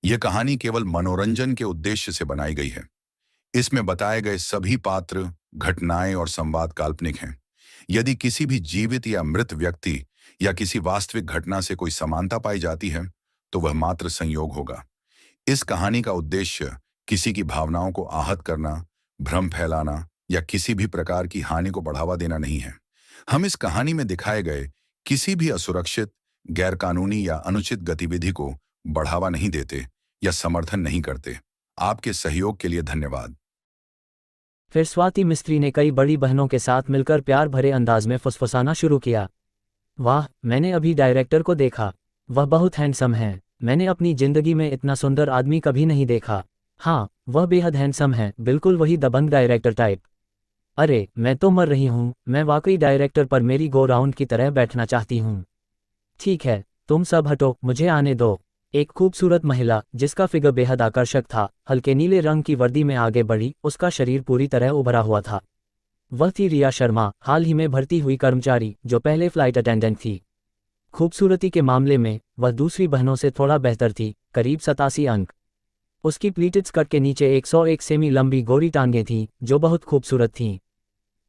यह कहानी केवल मनोरंजन के उद्देश्य से बनाई गई है। इसमें बताए गए सभी पात्र, घटनाएं और संवाद काल्पनिक हैं। यदि किसी भी जीवित या मृत व्यक्ति या किसी वास्तविक घटना से कोई समानता पाई जाती है, तो वह मात्र संयोग होगा। इस कहानी का उद्देश्य किसी की भावनाओं को आहत करना, भ्रम फैलाना या किसी भी प्रकार की हानि को बढ़ावा देना नहीं है। हम इस कहानी में दिखाए गए किसी भी असुरक्षित, गैरकानूनी या अनुचित गतिविधि को बढ़ावा नहीं देते या समर्थन नहीं करते। आपके सहयोग के लिए धन्यवाद। फिर स्वाति मिस्त्री ने कई बड़ी बहनों के साथ मिलकर प्यार भरे अंदाज में फुसफुसाना शुरू किया। वाह, मैंने अभी डायरेक्टर को देखा। वह बहुत हैंडसम है। मैंने अपनी जिंदगी में इतना सुंदर आदमी कभी नहीं देखा। हाँ, वह बेहद हैंडसम है, बिल्कुल वही दबंग डायरेक्टर टाइप। अरे, मैं तो मर रही हूँ। मैं वाकई डायरेक्टर पर मेरी गो राउंड की तरह बैठना चाहती हूँ। ठीक है, तुम सब हटो, मुझे आने दो। एक खूबसूरत महिला, जिसका फिगर बेहद आकर्षक था, हल्के नीले रंग की वर्दी में आगे बढ़ी। उसका शरीर पूरी तरह उभरा हुआ था। वह थी रिया शर्मा, हाल ही में भर्ती हुई कर्मचारी, जो पहले फ्लाइट अटेंडेंट थी। खूबसूरती के मामले में वह दूसरी बहनों से थोड़ा बेहतर थी, करीब 87 अंक। उसकी प्लीटेड स्कर्ट के नीचे 101 सेमी लंबी गोरी टांगें थीं, जो बहुत खूबसूरत थीं।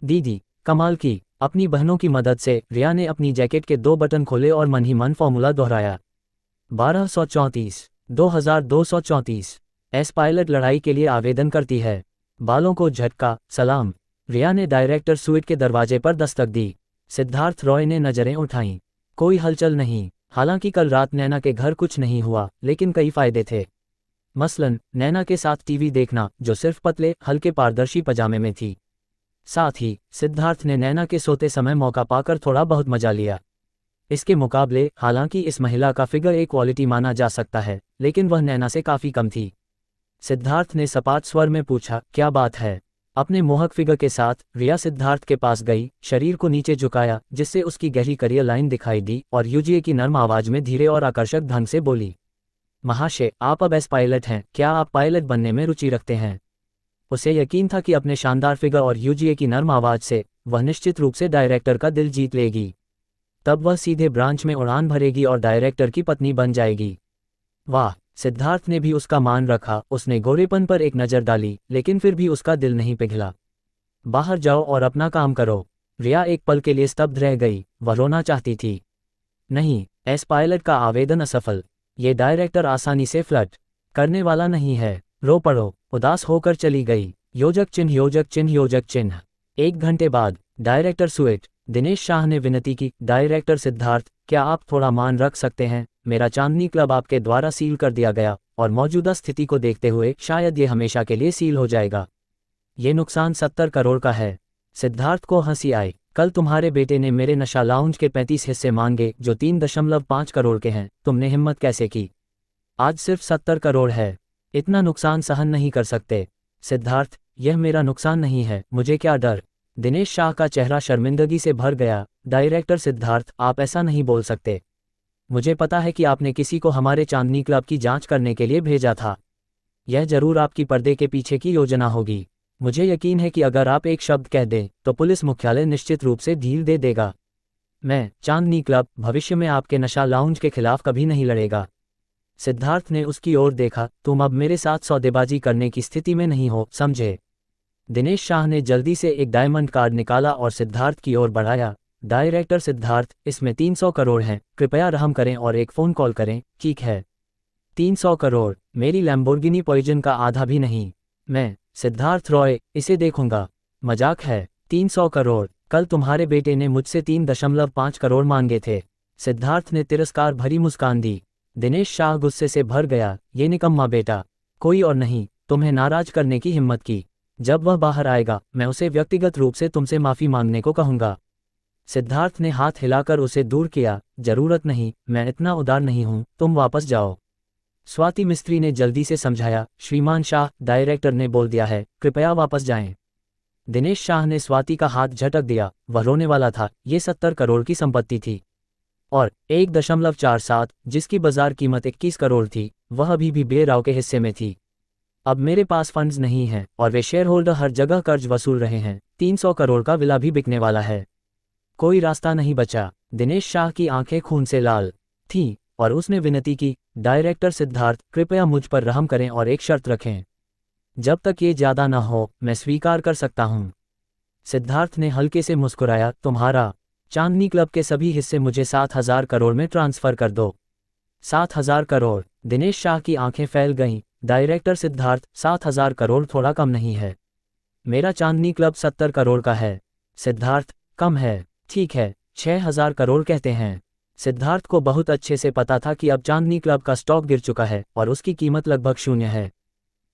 दीदी, कमाल की। अपनी बहनों की मदद से रिया ने अपनी जैकेट के 2 बटन खोले और मन ही मन फॉर्मूला दोहराया। 1234, 2234। एस पायलट लड़ाई के लिए आवेदन करती है। बालों को झटका, सलाम। रिया ने डायरेक्टर सूइट के दरवाजे पर दस्तक दी। सिद्धार्थ रॉय ने नजरें उठाईं। कोई हलचल नहीं। हालांकि कल रात नैना के घर कुछ नहीं हुआ, लेकिन कई फायदे थे। मसलन नैना के साथ टीवी देखना, जो सिर्फ पतले, हल्के पारदर्शी पजामे में थी। साथ ही सिद्धार्थ ने नैना के सोते समय मौका पाकर थोड़ा बहुत मजा लिया। इसके मुकाबले, हालांकि इस महिला का फिगर एक क्वालिटी माना जा सकता है, लेकिन वह नैना से काफ़ी कम थी। सिद्धार्थ ने सपाट स्वर में पूछा, क्या बात है? अपने मोहक फिगर के साथ रिया सिद्धार्थ के पास गई, शरीर को नीचे झुकाया, जिससे उसकी गहरी करियर लाइन दिखाई दी, और यूजीए की नर्म आवाज में धीरे और आकर्षक ढंग से बोली, महाशय, आप अब एस पायलट हैं, क्या आप पायलट बनने में रुचि रखते हैं? उसे यकीन था कि अपने शानदार फिगर और यूजीए की नर्म आवाज से वह निश्चित रूप से डायरेक्टर का दिल जीत लेगी। तब वह सीधे ब्रांच में उड़ान भरेगी और डायरेक्टर की पत्नी बन जाएगी। वाह, सिद्धार्थ ने भी उसका मान रखा। उसने गोरेपन पर एक नज़र डाली, लेकिन फिर भी उसका दिल नहीं पिघला। बाहर जाओ और अपना काम करो। रिया एक पल के लिए स्तब्ध रह गई। वह रोना चाहती थी। नहीं, एस पायलट का आवेदन असफल। ये डायरेक्टर आसानी से फ्लर्ट करने वाला नहीं है। रो पड़ो। उदास होकर चली गई। योजक चिन्ह, योजक चिन्ह, योजक चिन्ह। 1 घंटे बाद डायरेक्टर सूइट। दिनेश शाह ने विनती की, डायरेक्टर सिद्धार्थ, क्या आप थोड़ा मान रख सकते हैं? मेरा चांदनी क्लब आपके द्वारा सील कर दिया गया, और मौजूदा स्थिति को देखते हुए शायद ये हमेशा के लिए सील हो जाएगा। ये नुकसान 70 करोड़ का है। सिद्धार्थ को हंसी आई। कल तुम्हारे बेटे ने मेरे नशा लाउंज के 35 हिस्से मांगे, जो 3.5 करोड़ के हैं। तुमने हिम्मत कैसे की? आज सिर्फ 70 करोड़ है। इतना नुकसान सहन नहीं कर सकते। सिद्धार्थ, यह मेरा नुकसान नहीं है, मुझे क्या डर? दिनेश शाह का चेहरा शर्मिंदगी से भर गया। डायरेक्टर सिद्धार्थ, आप ऐसा नहीं बोल सकते। मुझे पता है कि आपने किसी को हमारे चांदनी क्लब की जांच करने के लिए भेजा था। यह जरूर आपकी पर्दे के पीछे की योजना होगी। मुझे यकीन है कि अगर आप एक शब्द कह दें, तो पुलिस मुख्यालय निश्चित रूप से ढील दे देगा। मैं चांदनी क्लब भविष्य में आपके नशा लाउंज के खिलाफ कभी नहीं लड़ेगा। सिद्धार्थ ने उसकी ओर देखा। तुम अब मेरे साथ सौदेबाजी करने की स्थिति में नहीं हो, समझे? दिनेश शाह ने जल्दी से एक डायमंड कार्ड निकाला और सिद्धार्थ की ओर बढ़ाया। डायरेक्टर सिद्धार्थ, इसमें 300 करोड़ हैं, कृपया रहम करें और एक फ़ोन कॉल करें। ठीक है। 300 करोड़? मेरी लैम्बोर्गिनी पॉइजन का आधा भी नहीं। मैं, सिद्धार्थ रॉय, इसे देखूंगा। मजाक है। 300 करोड़? कल तुम्हारे बेटे ने मुझसे 3.5 करोड़ मांगे थे। सिद्धार्थ ने तिरस्कार भरी मुस्कान दी। दिनेश शाह गुस्से से भर गया। ये निकम्मा बेटा, कोई और नहीं, तुम्हें नाराज करने की हिम्मत की। जब वह बाहर आएगा, मैं उसे व्यक्तिगत रूप से तुमसे माफ़ी मांगने को कहूँगा। सिद्धार्थ ने हाथ हिलाकर उसे दूर किया। जरूरत नहीं, मैं इतना उदार नहीं हूँ, तुम वापस जाओ। स्वाति मिस्त्री ने जल्दी से समझाया, श्रीमान शाह, डायरेक्टर ने बोल दिया है, कृपया वापस जाएं। दिनेश शाह ने स्वाति का हाथ झटक दिया। वह रोने वाला था। ये 70 करोड़ की संपत्ति थी, और 1.47, जिसकी बाजार कीमत 21 करोड़ थी, वह अभी भी बेराव के हिस्से में थी। अब मेरे पास फंड्स नहीं हैं, और वे शेयर होल्डर हर जगह कर्ज वसूल रहे हैं। 300 करोड़ का विला भी बिकने वाला है। कोई रास्ता नहीं बचा। दिनेश शाह की आंखें खून से लाल थीं, और उसने विनती की, डायरेक्टर सिद्धार्थ, कृपया मुझ पर रहम करें और एक शर्त रखें। जब तक ये ज़्यादा ना हो, मैं स्वीकार कर सकता हूँ। सिद्धार्थ ने हल्के से मुस्कुराया, तुम्हारा चांदनी क्लब के सभी हिस्से मुझे 7,000 करोड़ में ट्रांसफ़र कर दो। 7,000 करोड़? दिनेश शाह की आंखें फैल गईं। डायरेक्टर सिद्धार्थ, 7,000 करोड़ थोड़ा कम नहीं है। मेरा चांदनी क्लब 70 करोड़ का है। सिद्धार्थ, कम है। ठीक है, 6,000 करोड़ कहते हैं। सिद्धार्थ को बहुत अच्छे से पता था कि अब चांदनी क्लब का स्टॉक गिर चुका है और उसकी कीमत लगभग शून्य है।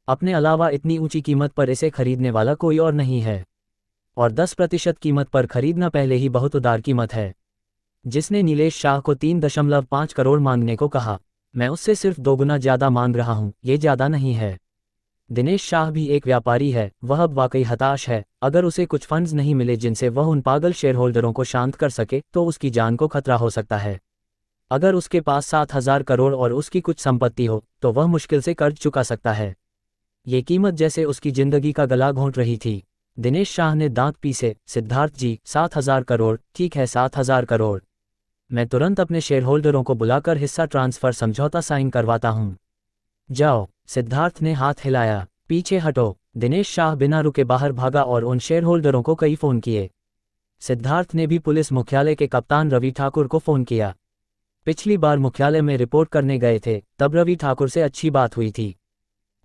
अपने अलावा इतनी ऊंची कीमत पर इसे खरीदने वाला कोई और नहीं है। और 10% कीमत पर खरीदना पहले ही बहुत उदार कीमत है। जिसने नीलेश शाह को 3.5 करोड़ मांगने को कहा, मैं उससे सिर्फ 2 गुना ज़्यादा मांग रहा हूँ, ये ज़्यादा नहीं है। दिनेश शाह भी एक व्यापारी है, वह अब वाकई हताश है। अगर उसे कुछ फंड्स नहीं मिले जिनसे वह उन पागल शेयरहोल्डरों को शांत कर सके तो उसकी जान को खतरा हो सकता है। अगर उसके पास 7,000 करोड़ और उसकी कुछ संपत्ति हो तो वह मुश्किल से कर्ज चुका सकता है। ये कीमत जैसे उसकी जिंदगी का गला घोंट रही थी। दिनेश शाह ने दांत पीसे, सिद्धार्थ जी, 7,000 करोड़, ठीक है 7,000 करोड़। मैं तुरंत अपने शेयरहोल्डरों को बुलाकर हिस्सा ट्रांसफर समझौता साइन करवाता हूँ। जाओ। सिद्धार्थ ने हाथ हिलाया, पीछे हटो। दिनेश शाह बिना रुके बाहर भागा और उन शेयरहोल्डरों को कई फ़ोन किए। सिद्धार्थ ने भी पुलिस मुख्यालय के कप्तान रवि ठाकुर को फ़ोन किया। पिछली बार मुख्यालय में रिपोर्ट करने गए थे, तब रवि ठाकुर से अच्छी बात हुई थी।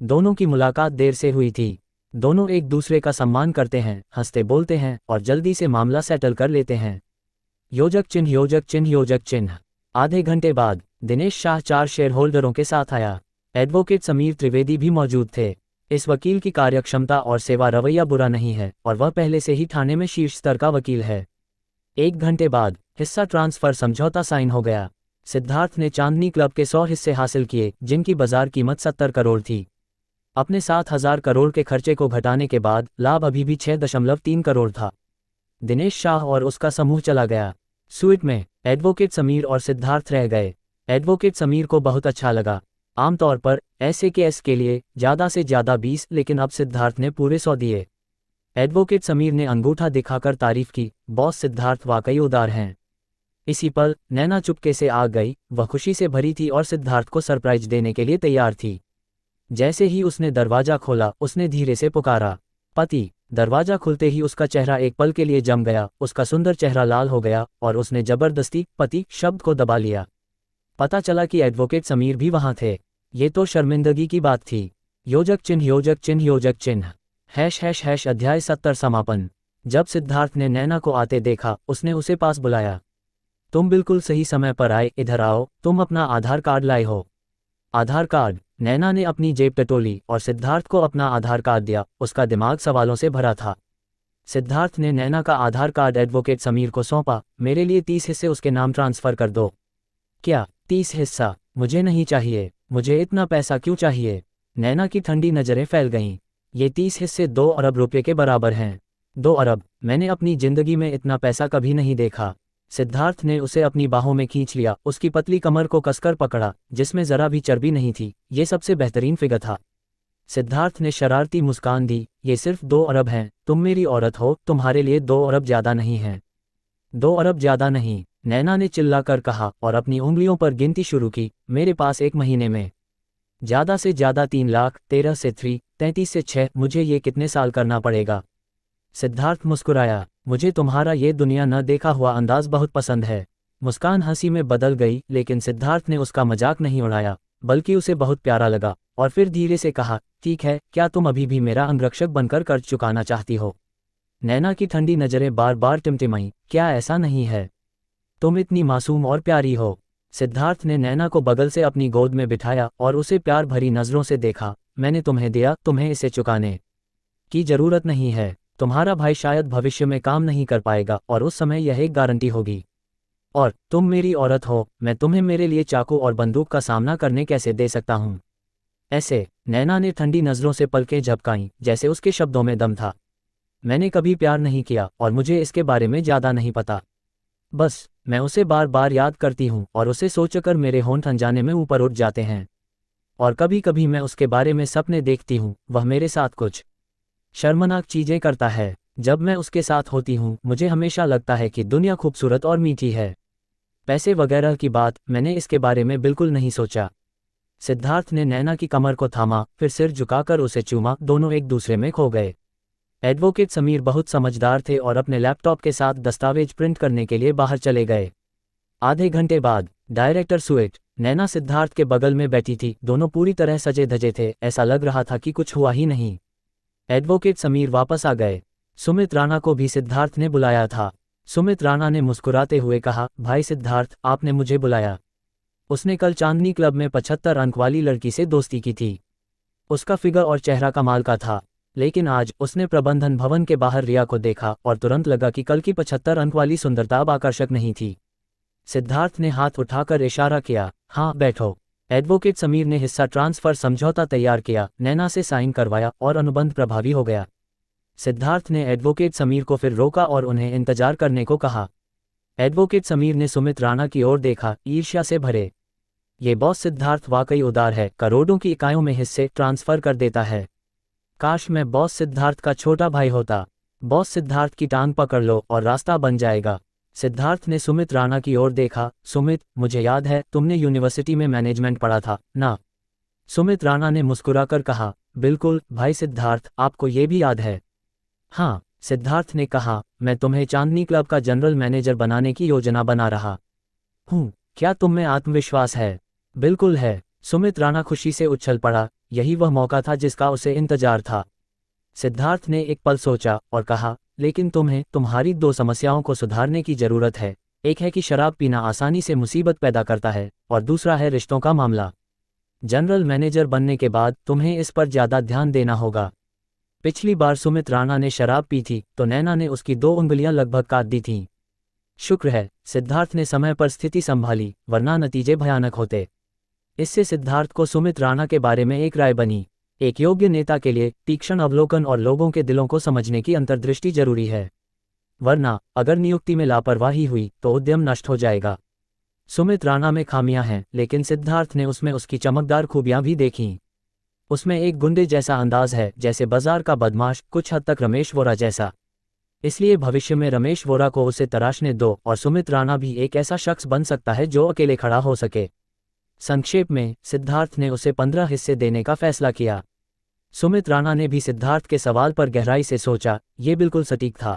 दोनों की मुलाकात देर से हुई थी। दोनों एक दूसरे का सम्मान करते हैं, हंसते बोलते हैं और जल्दी से मामला सेटल कर लेते हैं। योजक चिन्ह, योजक चिन्ह, योजक चिन्ह। आधे घंटे बाद दिनेश शाह 4 शेयरहोल्डरों के साथ आया। एडवोकेट समीर त्रिवेदी भी मौजूद थे। इस वकील की कार्यक्षमता और सेवा रवैया बुरा नहीं है और वह पहले से ही थाने में शीर्ष स्तर का वकील है। 1 घंटे बाद हिस्सा ट्रांसफर समझौता साइन हो गया। सिद्धार्थ ने चांदनी क्लब के 100 हिस्से हासिल किए, जिनकी बाजार कीमत 70 करोड़ थी। अपने 7,000 करोड़ के खर्चे को घटाने के बाद लाभ अभी भी 6.3 करोड़ था। दिनेश शाह और उसका समूह चला गया। स्वीट में एडवोकेट समीर और सिद्धार्थ रह गए। एडवोकेट समीर को बहुत अच्छा लगा। आमतौर पर ऐसे केस के लिए ज़्यादा से ज़्यादा 20, लेकिन अब सिद्धार्थ ने पूरे 100 दिए। एडवोकेट समीर ने अंगूठा दिखाकर तारीफ की, बॉस सिद्धार्थ वाकई उदार हैं। इसी पल नैना चुपके से आ गई। वह खुशी से भरी थी और सिद्धार्थ को सरप्राइज देने के लिए तैयार थी। जैसे ही उसने दरवाज़ा खोला, उसने धीरे से पुकारा, पति। दरवाज़ा खुलते ही उसका चेहरा एक पल के लिए जम गया, उसका सुंदर चेहरा लाल हो गया और उसने जबरदस्ती पति शब्द को दबा लिया। पता चला कि एडवोकेट समीर भी वहां थे। ये तो शर्मिंदगी की बात थी। योजक चिन्ह, योजक चिन्ह, योजक चिन्ह। # अध्याय 70 समापन। जब सिद्धार्थ ने नैना को आते देखा, उसने उसे पास बुलाया। तुम बिल्कुल सही समय पर आए, इधर आओ। तुम अपना आधार कार्ड लाए हो? आधार कार्ड? नैना ने अपनी जेब टटोली और सिद्धार्थ को अपना आधार कार्ड दिया। उसका दिमाग सवालों से भरा था। सिद्धार्थ ने नैना का आधार कार्ड एडवोकेट समीर को सौंपा। मेरे लिए 30 हिस्से उसके नाम ट्रांसफ़र कर दो। क्या 30 हिस्सा? मुझे नहीं चाहिए। मुझे इतना पैसा क्यों चाहिए? नैना की ठंडी नज़रें फैल गईं। ये 30 हिस्से 2 अरब रुपये के बराबर हैं। 2 अरब? मैंने अपनी जिंदगी में इतना पैसा कभी नहीं देखा। सिद्धार्थ ने उसे अपनी बाहों में खींच लिया, उसकी पतली कमर को कसकर पकड़ा, जिसमें जरा भी चर्बी नहीं थी। ये सबसे बेहतरीन फिगर था। सिद्धार्थ ने शरारती मुस्कान दी, ये सिर्फ 2 अरब हैं। तुम मेरी औरत हो, तुम्हारे लिए 2 अरब ज़्यादा नहीं हैं। 2 अरब ज़्यादा नहीं, नैना ने चिल्लाकर कहा और अपनी उंगलियों पर गिनती शुरू की। मेरे पास एक महीने में ज़्यादा से ज़्यादा 3 लाख, 13 से 3, 33 से 6। मुझे ये कितने साल करना पड़ेगा? सिद्धार्थ मुस्कुराया, मुझे तुम्हारा ये दुनिया न देखा हुआ अंदाज बहुत पसंद है। मुस्कान हंसी में बदल गई, लेकिन सिद्धार्थ ने उसका मजाक नहीं उड़ाया, बल्कि उसे बहुत प्यारा लगा और फिर धीरे से कहा, ठीक है, क्या तुम अभी भी मेरा अंगरक्षक बनकर कर्ज चुकाना चाहती हो? नैना की ठंडी नज़रें बार बार टिमटिमाईं, क्या ऐसा नहीं है? तुम इतनी मासूम और प्यारी हो। सिद्धार्थ ने नैना को बगल से अपनी गोद में बिठाया और उसे प्यार भरी नज़रों से देखा। मैंने तुम्हें दिया, तुम्हें इसे चुकाने की ज़रूरत नहीं है। तुम्हारा भाई शायद भविष्य में काम नहीं कर पाएगा और उस समय यह एक गारंटी होगी। और तुम मेरी औरत हो, मैं तुम्हें मेरे लिए चाकू और बंदूक का सामना करने कैसे दे सकता हूँ? ऐसे। नैना ने ठंडी नज़रों से पलकें झपकाईं, जैसे उसके शब्दों में दम था। मैंने कभी प्यार नहीं किया और मुझे इसके बारे में ज़्यादा नहीं पता। बस मैं उसे बार बार याद करती हूँ और उसे सोचकर मेरे होंठ अनजाने में ऊपर उठ जाते हैं। और कभी कभी मैं उसके बारे में सपने देखती हूँ, वह मेरे साथ कुछ शर्मनाक चीज़ें करता है। जब मैं उसके साथ होती हूँ, मुझे हमेशा लगता है कि दुनिया खूबसूरत और मीठी है। पैसे वगैरह की बात, मैंने इसके बारे में बिल्कुल नहीं सोचा। सिद्धार्थ ने नैना की कमर को थामा, फिर सिर झुकाकर उसे चूमा, दोनों एक दूसरे में खो गए। एडवोकेट समीर बहुत समझदार थे और अपने लैपटॉप के साथ दस्तावेज प्रिंट करने के लिए बाहर चले गए। आधे घंटे बाद डायरेक्टर सुइट, नैना सिद्धार्थ के बगल में बैठी थी। दोनों पूरी तरह सजे धजे थे, ऐसा लग रहा था कि कुछ हुआ ही नहीं। एडवोकेट समीर वापस आ गए। सुमित राणा को भी सिद्धार्थ ने बुलाया था। सुमित राणा ने मुस्कुराते हुए कहा, भाई सिद्धार्थ, आपने मुझे बुलाया। उसने कल चांदनी क्लब में 75 अंक वाली लड़की से दोस्ती की थी। उसका फिगर और चेहरा कमाल का था, लेकिन आज उसने प्रबंधन भवन के बाहर रिया को देखा और तुरंत लगा कि कल की 75 अंक वाली सुंदरता अब आकर्षक नहीं थी। सिद्धार्थ ने हाथ उठाकर इशारा किया, हाँ बैठो। एडवोकेट समीर ने हिस्सा ट्रांसफर समझौता तैयार किया, नैना से साइन करवाया और अनुबंध प्रभावी हो गया। सिद्धार्थ ने एडवोकेट समीर को फिर रोका और उन्हें इंतजार करने को कहा। एडवोकेट समीर ने सुमित राणा की ओर देखा, ईर्ष्या से भरे। ये बॉस सिद्धार्थ वाकई उदार है, करोड़ों की इकाइयों में हिस्से ट्रांसफर कर देता है। काश मैं बॉस सिद्धार्थ का छोटा भाई होता। बॉस सिद्धार्थ की टांग पकड़ लो और रास्ता बन जाएगा। सिद्धार्थ ने सुमित राणा की ओर देखा, सुमित, मुझे याद है तुमने यूनिवर्सिटी में मैनेजमेंट पढ़ा था ना? सुमित राणा ने मुस्कुराकर कहा, बिल्कुल भाई सिद्धार्थ, आपको ये भी याद है? हाँ, सिद्धार्थ ने कहा, मैं तुम्हें चांदनी क्लब का जनरल मैनेजर बनाने की योजना बना रहा हूँ। क्या तुम में आत्मविश्वास है? बिल्कुल है। सुमित राणा खुशी से उछल पड़ा, यही वह मौका था जिसका उसे इंतजार था। सिद्धार्थ ने एक पल सोचा और कहा, लेकिन तुम्हें तुम्हारी 2 समस्याओं को सुधारने की जरूरत है। एक है कि शराब पीना आसानी से मुसीबत पैदा करता है और दूसरा है रिश्तों का मामला। जनरल मैनेजर बनने के बाद तुम्हें इस पर ज्यादा ध्यान देना होगा। पिछली बार सुमित राणा ने शराब पी थी तो नैना ने उसकी 2 उंगलियां लगभग काट दी थीं। शुक्र है सिद्धार्थ ने समय पर स्थिति संभाली, वरना नतीजे भयानक होते। इससे सिद्धार्थ को सुमित राणा के बारे में एक राय बनी। एक योग्य नेता के लिए तीक्ष्ण अवलोकन और लोगों के दिलों को समझने की अंतर्दृष्टि जरूरी है, वरना अगर नियुक्ति में लापरवाही हुई तो उद्यम नष्ट हो जाएगा। सुमित राणा में खामियां हैं, लेकिन सिद्धार्थ ने उसमें उसकी चमकदार खूबियां भी देखीं। उसमें एक गुंडे जैसा अंदाज है, जैसे बाजार का बदमाश, कुछ हद तक रमेश वोरा जैसा। इसलिए भविष्य में रमेश वोरा को उसे तराशने दो और सुमित राणा भी एक ऐसा शख्स बन सकता है जो अकेले खड़ा हो सके। संक्षेप में, सिद्धार्थ ने उसे 15 हिस्से देने का फैसला किया। सुमित राणा ने भी सिद्धार्थ के सवाल पर गहराई से सोचा, ये बिल्कुल सटीक था।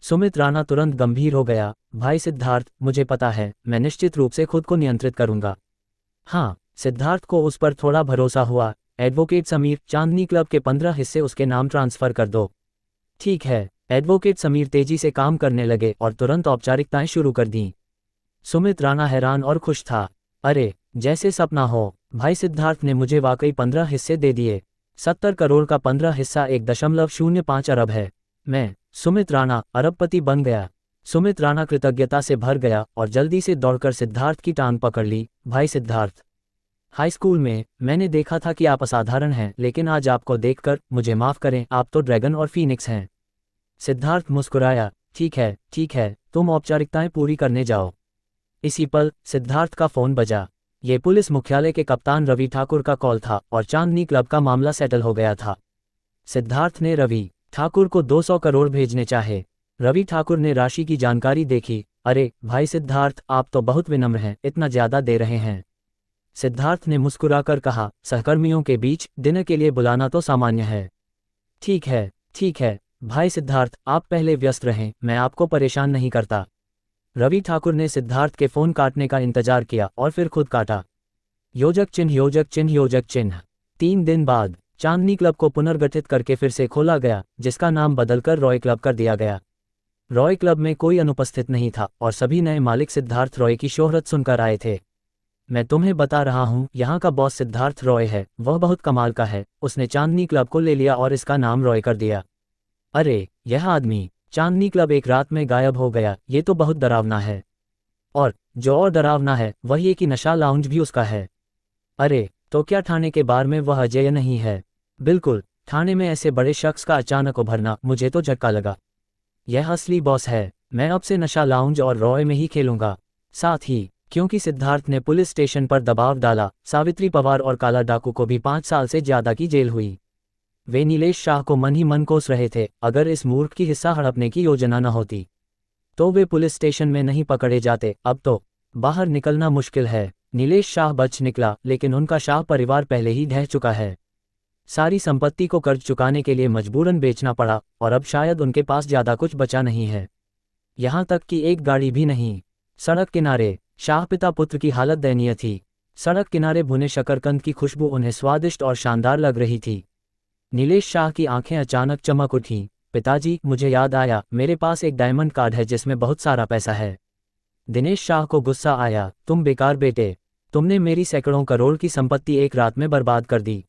सुमित राणा तुरंत गंभीर हो गया, भाई सिद्धार्थ, मुझे पता है, मैं निश्चित रूप से खुद को नियंत्रित करूंगा। हाँ, सिद्धार्थ को उस पर थोड़ा भरोसा हुआ। एडवोकेट समीर, चांदनी क्लब के 15 हिस्से उसके नाम ट्रांसफर कर दो। ठीक है। एडवोकेट समीर तेजी से काम करने लगे और तुरंत औपचारिकताएं शुरू कर दीं। सुमित राणा हैरान और खुश था। अरे, जैसे सपना हो। भाई सिद्धार्थ ने मुझे वाकई 15 हिस्से दे दिए। 70 करोड़ का 15 हिस्सा 1.05 अरब है। मैं, सुमित राणा, अरबपति बन गया। सुमित राणा कृतज्ञता से भर गया और जल्दी से दौड़कर सिद्धार्थ की टांग पकड़ ली। भाई सिद्धार्थ, हाई स्कूल में मैंने देखा था कि आप असाधारण हैं, लेकिन आज आपको देखकर, मुझे माफ करें, आप तो ड्रैगन और फीनिक्स हैं। सिद्धार्थ मुस्कुराया, ठीक है, तुम औपचारिकताएं पूरी करने जाओ। इसी पल सिद्धार्थ का फोन बजा। ये पुलिस मुख्यालय के कप्तान रवि ठाकुर का कॉल था और चांदनी क्लब का मामला सेटल हो गया था। सिद्धार्थ ने रवि ठाकुर को 200 करोड़ भेजने चाहे। रवि ठाकुर ने राशि की जानकारी देखी। अरे भाई सिद्धार्थ, आप तो बहुत विनम्र हैं, इतना ज्यादा दे रहे हैं। सिद्धार्थ ने मुस्कुराकर कहा, सहकर्मियों के बीच डिनर के लिए बुलाना तो सामान्य है। ठीक है भाई सिद्धार्थ, आप पहले व्यस्त रहें, मैं आपको परेशान नहीं करता। रवि ठाकुर ने सिद्धार्थ के फोन काटने का इंतजार किया और फिर खुद काटा। योजक चिन्ह। 3 दिन बाद चांदनी क्लब को पुनर्गठित करके फिर से खोला गया, जिसका नाम बदलकर रॉय क्लब कर दिया गया। रॉय क्लब में कोई अनुपस्थित नहीं था और सभी नए मालिक सिद्धार्थ रॉय की शोहरत सुनकर आए थे। मैं तुम्हें बता रहा हूँ, यहाँ का बॉस सिद्धार्थ रॉय है, वह बहुत कमाल का है। उसने चांदनी क्लब को ले लिया और इसका नाम रॉय कर दिया। अरे, यह आदमी, चांदनी क्लब एक रात में गायब हो गया, ये तो बहुत डरावना है। और जो और डरावना है वह ये कि नशा लाउंज भी उसका है। अरे, तो क्या थाने के बार में वह अजय नहीं है? बिल्कुल, थाने में ऐसे बड़े शख्स का अचानक उभरना, मुझे तो झटका लगा। यह असली बॉस है। मैं अब से नशा लाउंज और रॉय में ही खेलूंगा। साथ ही, क्योंकि सिद्धार्थ ने पुलिस स्टेशन पर दबाव डाला, सावित्री पवार और काला डाकू को भी 5 साल से ज्यादा की जेल हुई। वे नीलेश शाह को मन ही मन कोस रहे थे, अगर इस मूर्ख की हिस्सा हड़पने की योजना न होती तो वे पुलिस स्टेशन में नहीं पकड़े जाते। अब तो बाहर निकलना मुश्किल है। नीलेश शाह बच निकला, लेकिन उनका शाह परिवार पहले ही ढह चुका है। सारी संपत्ति को कर्ज चुकाने के लिए मजबूरन बेचना पड़ा और अब शायद उनके पास ज़्यादा कुछ बचा नहीं है, यहाँ तक कि एक गाड़ी भी नहीं। सड़क किनारे शाह पिता पुत्र की हालत दयनीय थी। सड़क किनारे भुने शकरकंद की खुशबू उन्हें स्वादिष्ट और शानदार लग रही थी। नीलेश शाह की आंखें अचानक चमक उठीं। पिताजी, मुझे याद आया, मेरे पास एक डायमंड कार्ड है जिसमें बहुत सारा पैसा है। दिनेश शाह को गुस्सा आया, तुम बेकार बेटे, तुमने मेरी सैकड़ों करोड़ की संपत्ति एक रात में बर्बाद कर दी।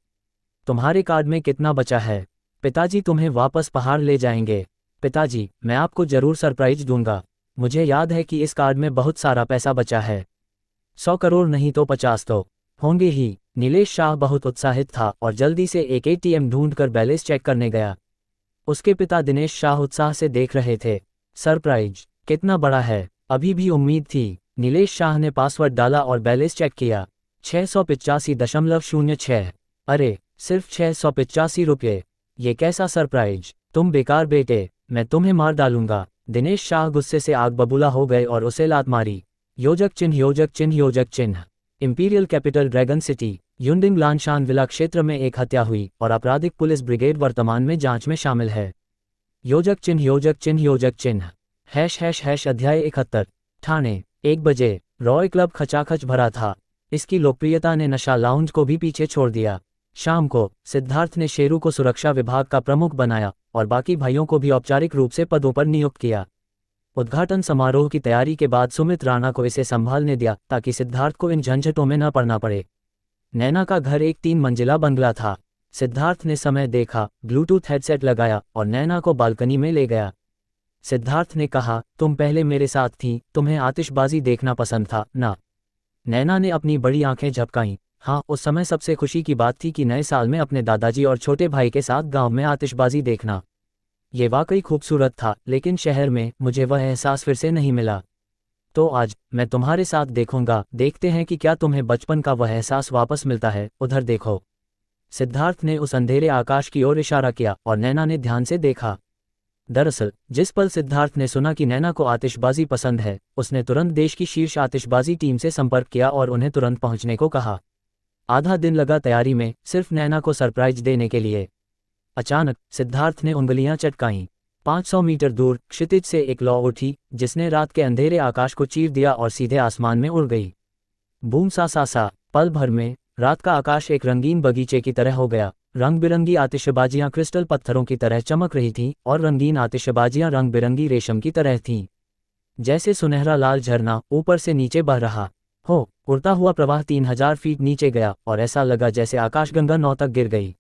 तुम्हारे कार्ड में कितना बचा है? पिताजी, तुम्हें वापस पहाड़ ले जाएंगे। पिताजी, मैं आपको जरूर सरप्राइज दूंगा। मुझे याद है कि इस कार्ड में बहुत सारा पैसा बचा है। 100 करोड़ नहीं तो 50 तो होंगे ही। नीलेश शाह बहुत उत्साहित था और जल्दी से एक एटीएम ढूंढकर बैलेंस चेक करने गया। उसके पिता दिनेश शाह उत्साह से देख रहे थे। सरप्राइज कितना बड़ा है, अभी भी उम्मीद थी। नीलेश शाह ने पासवर्ड डाला और बैलेंस चेक किया। 685.06। अरे, सिर्फ 685 रुपये। ये कैसा सरप्राइज? तुम बेकार बेटे, मैं तुम्हें मार डालूंगा। दिनेश शाह गुस्से से आग बबूला हो गए और उसे लात मारी। योजक चिन्ह, योजक चिन्ह, योजक चिन्ह। Imperial capital dragon city Yunding Lanshan villa क्षेत्र में एक हत्या हुई और आपराधिक पुलिस ब्रिगेड वर्तमान में जांच में शामिल है। योजक चिन्ह, योजक चिन्ह, योजक चिन्ह। # अध्याय 71। ठाणे 1 बजे। रॉय क्लब खचाखच भरा था। इसकी लोकप्रियता ने नशा लाउंज को भी पीछे छोड़ दिया। शाम को सिद्धार्थ ने शेरू को सुरक्षा विभाग का प्रमुख बनाया और बाकी भाइयों को भी औपचारिक रूप से पदों पर नियुक्त किया। उद्घाटन समारोह की तैयारी के बाद सुमित राणा को इसे संभालने दिया ताकि सिद्धार्थ को इन झंझटों में न पड़ना पड़े। नैना का घर एक 3 मंजिला बंगला था। सिद्धार्थ ने समय देखा, ब्लूटूथ हेडसेट लगाया और नैना को बालकनी में ले गया। सिद्धार्थ ने कहा, तुम पहले मेरे साथ थी, तुम्हें आतिशबाजी देखना पसंद था ना? नैना ने अपनी बड़ी आंखें झपकाईं। हाँ, उस समय सबसे खुशी की बात थी कि नए साल में अपने दादाजी और छोटे भाई के साथ गांव में आतिशबाजी देखना। ये वाकई खूबसूरत था, लेकिन शहर में मुझे वह एहसास फिर से नहीं मिला। तो आज मैं तुम्हारे साथ देखूंगा, देखते हैं कि क्या तुम्हें बचपन का वह एहसास वापस मिलता है। उधर देखो। सिद्धार्थ ने उस अंधेरे आकाश की ओर इशारा किया और नैना ने ध्यान से देखा। दरअसल जिस पल सिद्धार्थ ने सुना कि नैना को आतिशबाजी पसंद है, उसने तुरंत देश की शीर्ष आतिशबाजी टीम से संपर्क किया और उन्हें तुरंत पहुंचने को कहा। आधा दिन लगा तैयारी में, सिर्फ नैना को सरप्राइज देने के लिए। अचानक सिद्धार्थ ने उंगलियां चटकाईं। 500 मीटर दूर क्षितिज से एक लौ उठी, जिसने रात के अंधेरे आकाश को चीर दिया और सीधे आसमान में उड़ गई। बूम सा सा सा। पल भर में रात का आकाश एक रंगीन बगीचे की तरह हो गया। रंग बिरंगी आतिशबाजियां क्रिस्टल पत्थरों की तरह चमक रही थीं और रंगीन आतिशबाजियां रंग बिरंगी रेशम की तरह थीं। जैसे सुनहरा लाल झरना ऊपर से नीचे बह रहा हो। उड़ता हुआ प्रवाह 3000 फीट नीचे गया और ऐसा लगा जैसे आकाशगंगा 9 तक गिर गई।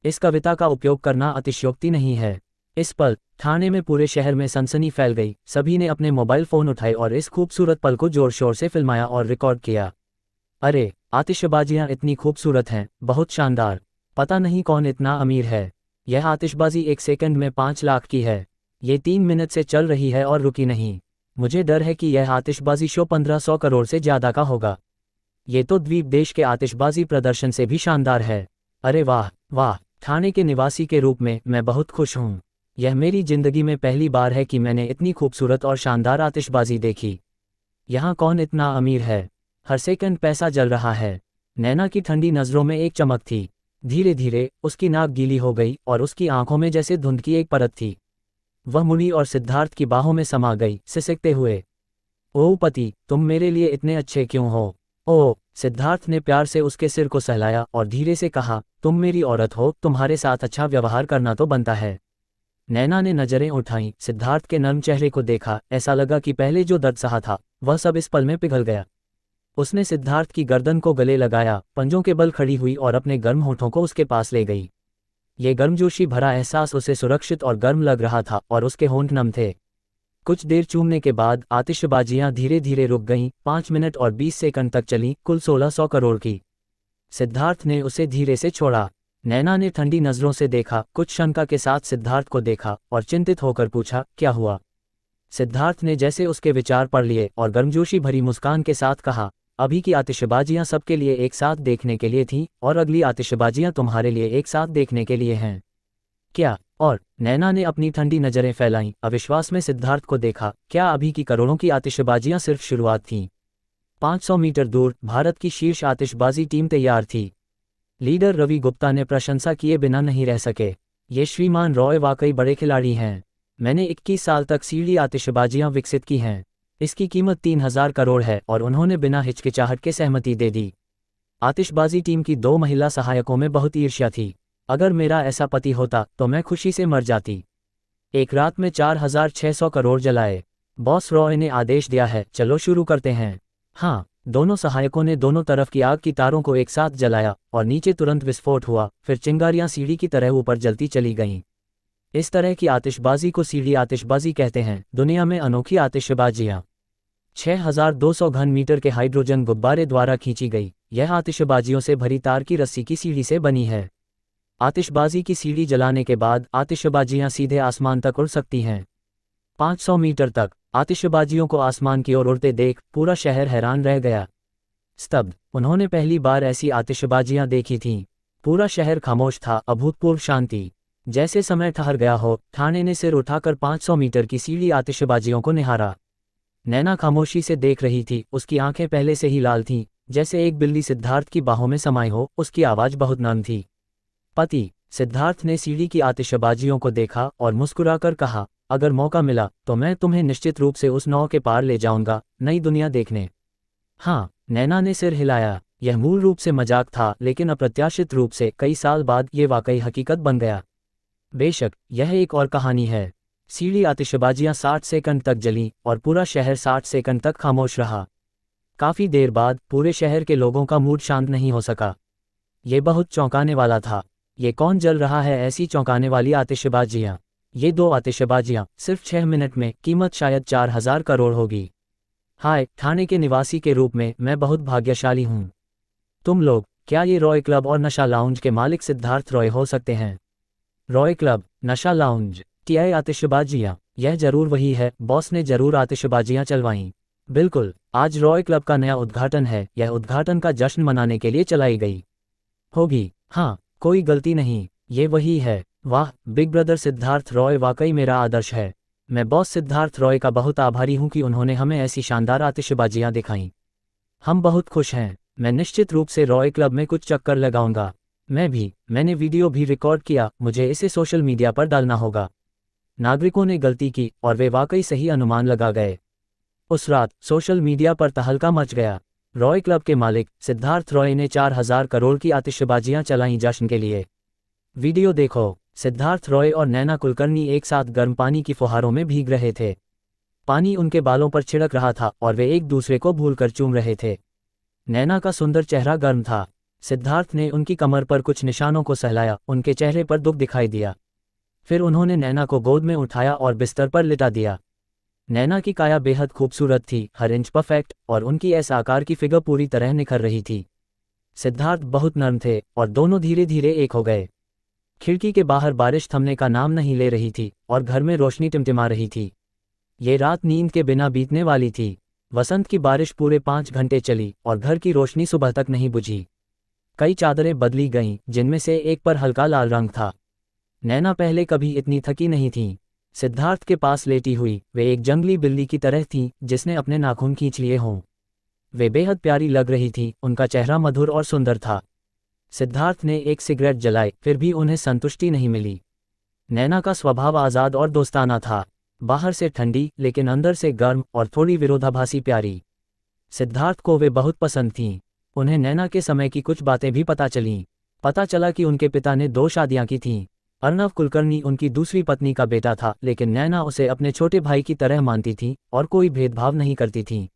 इस कविता का उपयोग करना अतिशयोक्ति नहीं है। इस पल ठाणे में पूरे शहर में सनसनी फैल गई। सभी ने अपने मोबाइल फोन उठाए और इस खूबसूरत पल को जोर शोर से फिल्माया और रिकॉर्ड किया। अरे, आतिशबाजियां इतनी खूबसूरत हैं, बहुत शानदार। पता नहीं कौन इतना अमीर है। यह आतिशबाजी 1 सेकंड में 5 लाख की है। ये 3 मिनट से चल रही है और रुकी नहीं। मुझे डर है कि यह आतिशबाजी शो 1500 करोड़ से ज्यादा का होगा। ये तो द्वीप देश के आतिशबाजी प्रदर्शन से भी शानदार है। अरे वाह वाह, ठाणे के निवासी के रूप में मैं बहुत खुश हूँ। यह मेरी जिंदगी में पहली बार है कि मैंने इतनी खूबसूरत और शानदार आतिशबाजी देखी। यहाँ कौन इतना अमीर है? हर सेकंड पैसा जल रहा है। नैना की ठंडी नज़रों में एक चमक थी। धीरे धीरे उसकी नाक गीली हो गई और उसकी आंखों में जैसे धुंध की एक परत थी। वह मुड़ी और सिद्धार्थ की बाहों में समा गई, सिसकते हुए। ओह पति, तुम मेरे लिए इतने अच्छे क्यों हो? ओह, सिद्धार्थ ने प्यार से उसके सिर को सहलाया और धीरे से कहा, तुम मेरी औरत हो, तुम्हारे साथ अच्छा व्यवहार करना तो बनता है। नैना ने नजरें उठाईं, सिद्धार्थ के नर्म चेहरे को देखा। ऐसा लगा कि पहले जो दर्द सहा था वह सब इस पल में पिघल गया। उसने सिद्धार्थ की गर्दन को गले लगाया, पंजों के बल खड़ी हुई और अपने गर्म होठों को उसके पास ले गई। ये गर्मजोशी भरा एहसास उसे सुरक्षित और गर्म लग रहा था और उसके होंठ नम थे। कुछ देर चूमने के बाद आतिशबाजियां धीरे धीरे रुक गईं। 5 मिनट और 20 सेकंड तक चली, कुल 1600 करोड़ की। सिद्धार्थ ने उसे धीरे से छोड़ा। नैना ने ठंडी नजरों से देखा, कुछ शंका के साथ सिद्धार्थ को देखा और चिंतित होकर पूछा, क्या हुआ? सिद्धार्थ ने जैसे उसके विचार पढ़ लिए और गर्मजोशी भरी मुस्कान के साथ कहा, अभी की आतिशबाजियां सबके लिए एक साथ देखने के लिए थीं और अगली आतिशबाजियां तुम्हारे लिए एक साथ देखने के लिए हैं। क्या? और नैना ने अपनी ठंडी नजरें फैलाईं, अविश्वास में सिद्धार्थ को देखा। क्या अभी की करोड़ों की आतिशबाजियां सिर्फ शुरुआत थीं? 500 मीटर दूर भारत की शीर्ष आतिशबाजी टीम तैयार थी। लीडर रवि गुप्ता ने प्रशंसा किए बिना नहीं रह सके। ये श्रीमान रॉय वाकई बड़े खिलाड़ी हैं। मैंने 21 साल तक सीढ़ी आतिशबाजियां विकसित की हैं। इसकी कीमत 3000 करोड़ है और उन्होंने बिना हिचकिचाहट के सहमति दे दी। आतिशबाजी टीम की 2 महिला सहायकों में बहुत ईर्ष्या थी। अगर मेरा ऐसा पति होता तो मैं खुशी से मर जाती। एक रात में 4600 करोड़ जलाए। बॉस रॉय ने आदेश दिया है, चलो शुरू करते हैं। हाँ, दोनों सहायकों ने दोनों तरफ की आग की तारों को एक साथ जलाया और नीचे तुरंत विस्फोट हुआ। फिर चिंगारियां सीढ़ी की तरह ऊपर जलती चली गईं। इस तरह की आतिशबाजी को सीढ़ी आतिशबाजी कहते हैं। दुनिया में अनोखी आतिशबाजियां 6200 घन मीटर के हाइड्रोजन गुब्बारे द्वारा खींची गई। यह आतिशबाजियों से भरी तार की रस्सी की सीढ़ी से बनी है। आतिशबाजी की सीढ़ी जलाने के बाद आतिशबाजियां सीधे आसमान तक उड़ सकती हैं। 500 मीटर तक। आतिशबाजियों को आसमान की ओर उड़ते देख पूरा शहर हैरान रह गया। स्तब्ध। उन्होंने पहली बार ऐसी आतिशबाजियां देखी थीं। पूरा शहर खामोश था, अभूतपूर्व शांति। जैसे समय ठहर गया हो। ठाणे ने सिर उठाकर 500 मीटर की सीढ़ी आतिशबाजियों को निहारा। नैना खामोशी से देख रही थी। उसकी आंखें पहले से ही लाल थीं, जैसे एक बिल्ली सिद्धार्थ की बाहों में समाई हो। उसकी आवाज बहुत नर्म थी। पति। सिद्धार्थ ने सीढ़ी की आतिशबाजियों को देखा और मुस्कुराकर कहा, अगर मौका मिला तो मैं तुम्हें निश्चित रूप से उस नौ के पार ले जाऊंगा, नई दुनिया देखने। हाँ, नैना ने सिर हिलाया। यह मूल रूप से मजाक था, लेकिन अप्रत्याशित रूप से कई साल बाद ये वाकई हकीकत बन गया। बेशक, यह एक और कहानी है। सीढ़ी आतिशबाजियां 60 सेकंड तक जलीं और पूरा शहर 60 सेकंड तक खामोश रहा। काफी देर बाद पूरे शहर के लोगों का मूड शांत नहीं हो सका। ये बहुत चौंकाने वाला था। ये कौन जल रहा है ऐसी चौंकाने वाली आतिशबाजियां? ये 2 आतिशबाजियां सिर्फ 6 मिनट में, कीमत शायद 4000 करोड़ होगी। हाय, ठाणे के निवासी के रूप में मैं बहुत भाग्यशाली हूँ। तुम लोग, क्या ये रॉय क्लब और नशा लाउंज के मालिक सिद्धार्थ रॉय हो सकते हैं? रॉय क्लब, नशा लाउंज, टीआई आतिशबाजियां, यह जरूर वही है। बॉस ने जरूर आतिशबाजियां चलवाईं। बिल्कुल, आज रॉय क्लब का नया उद्घाटन है। यह उद्घाटन का जश्न मनाने के लिए चलाई गई होगी। हाँ, कोई गलती नहीं, ये वही है। वाह, बिग ब्रदर सिद्धार्थ रॉय वाकई मेरा आदर्श है। मैं बॉस सिद्धार्थ रॉय का बहुत आभारी हूं कि उन्होंने हमें ऐसी शानदार आतिशबाजियां दिखाईं। हम बहुत खुश हैं। मैं निश्चित रूप से रॉय क्लब में कुछ चक्कर लगाऊंगा। मैं भी। मैंने वीडियो भी रिकॉर्ड किया। मुझे इसे सोशल मीडिया पर डालना होगा। नागरिकों ने गलती की और वे वाकई सही अनुमान लगा गए। उस रात सोशल मीडिया पर तहलका मच गया। रॉय क्लब के मालिक सिद्धार्थ रॉय ने 4000 करोड़ की आतिशबाजियां चलाईं जश्न के लिए। वीडियो देखो। सिद्धार्थ रॉय और नैना कुलकर्णी एक साथ गर्म पानी की फुहारों में भीग रहे थे। पानी उनके बालों पर छिड़क रहा था और वे एक दूसरे को भूलकर चूम रहे थे। नैना का सुंदर चेहरा गर्म था। सिद्धार्थ ने उनकी कमर पर कुछ निशानों को सहलाया। उनके चेहरे पर दुख दिखाई दिया। फिर उन्होंने नैना को गोद में उठाया और बिस्तर पर लिटा दिया। नैना की काया बेहद खूबसूरत थी, हर इंच परफेक्ट, और उनकी ऐस आकार की फिगर पूरी तरह निखर रही थी। सिद्धार्थ बहुत नर्म थे और दोनों धीरे धीरे एक हो गए। खिड़की के बाहर बारिश थमने का नाम नहीं ले रही थी और घर में रोशनी टिमटिमा रही थी। ये रात नींद के बिना बीतने वाली थी। वसंत की बारिश पूरे 5 घंटे चली और घर की रोशनी सुबह तक नहीं बुझी। कई चादरें बदली गईं, जिनमें से एक पर हल्का लाल रंग था। नैना पहले कभी इतनी थकी नहीं थीं। सिद्धार्थ के पास लेटी हुई वे एक जंगली बिल्ली की तरह थीं जिसने अपने नाखून खींच लिए हों। वे बेहद प्यारी लग रही थीं। उनका चेहरा मधुर और सुंदर था। सिद्धार्थ ने एक सिगरेट जलाई, फिर भी उन्हें संतुष्टि नहीं मिली। नैना का स्वभाव आज़ाद और दोस्ताना था। बाहर से ठंडी लेकिन अंदर से गर्म और थोड़ी विरोधाभासी प्यारी। सिद्धार्थ को वे बहुत पसंद थीं। उन्हें नैना के समय की कुछ बातें भी पता चलीं। पता चला कि उनके पिता ने 2 शादियां की थीं। अर्णव कुलकर्णी उनकी दूसरी पत्नी का बेटा था, लेकिन नैना उसे अपने छोटे भाई की तरह मानती थी और कोई भेदभाव नहीं करती थीं।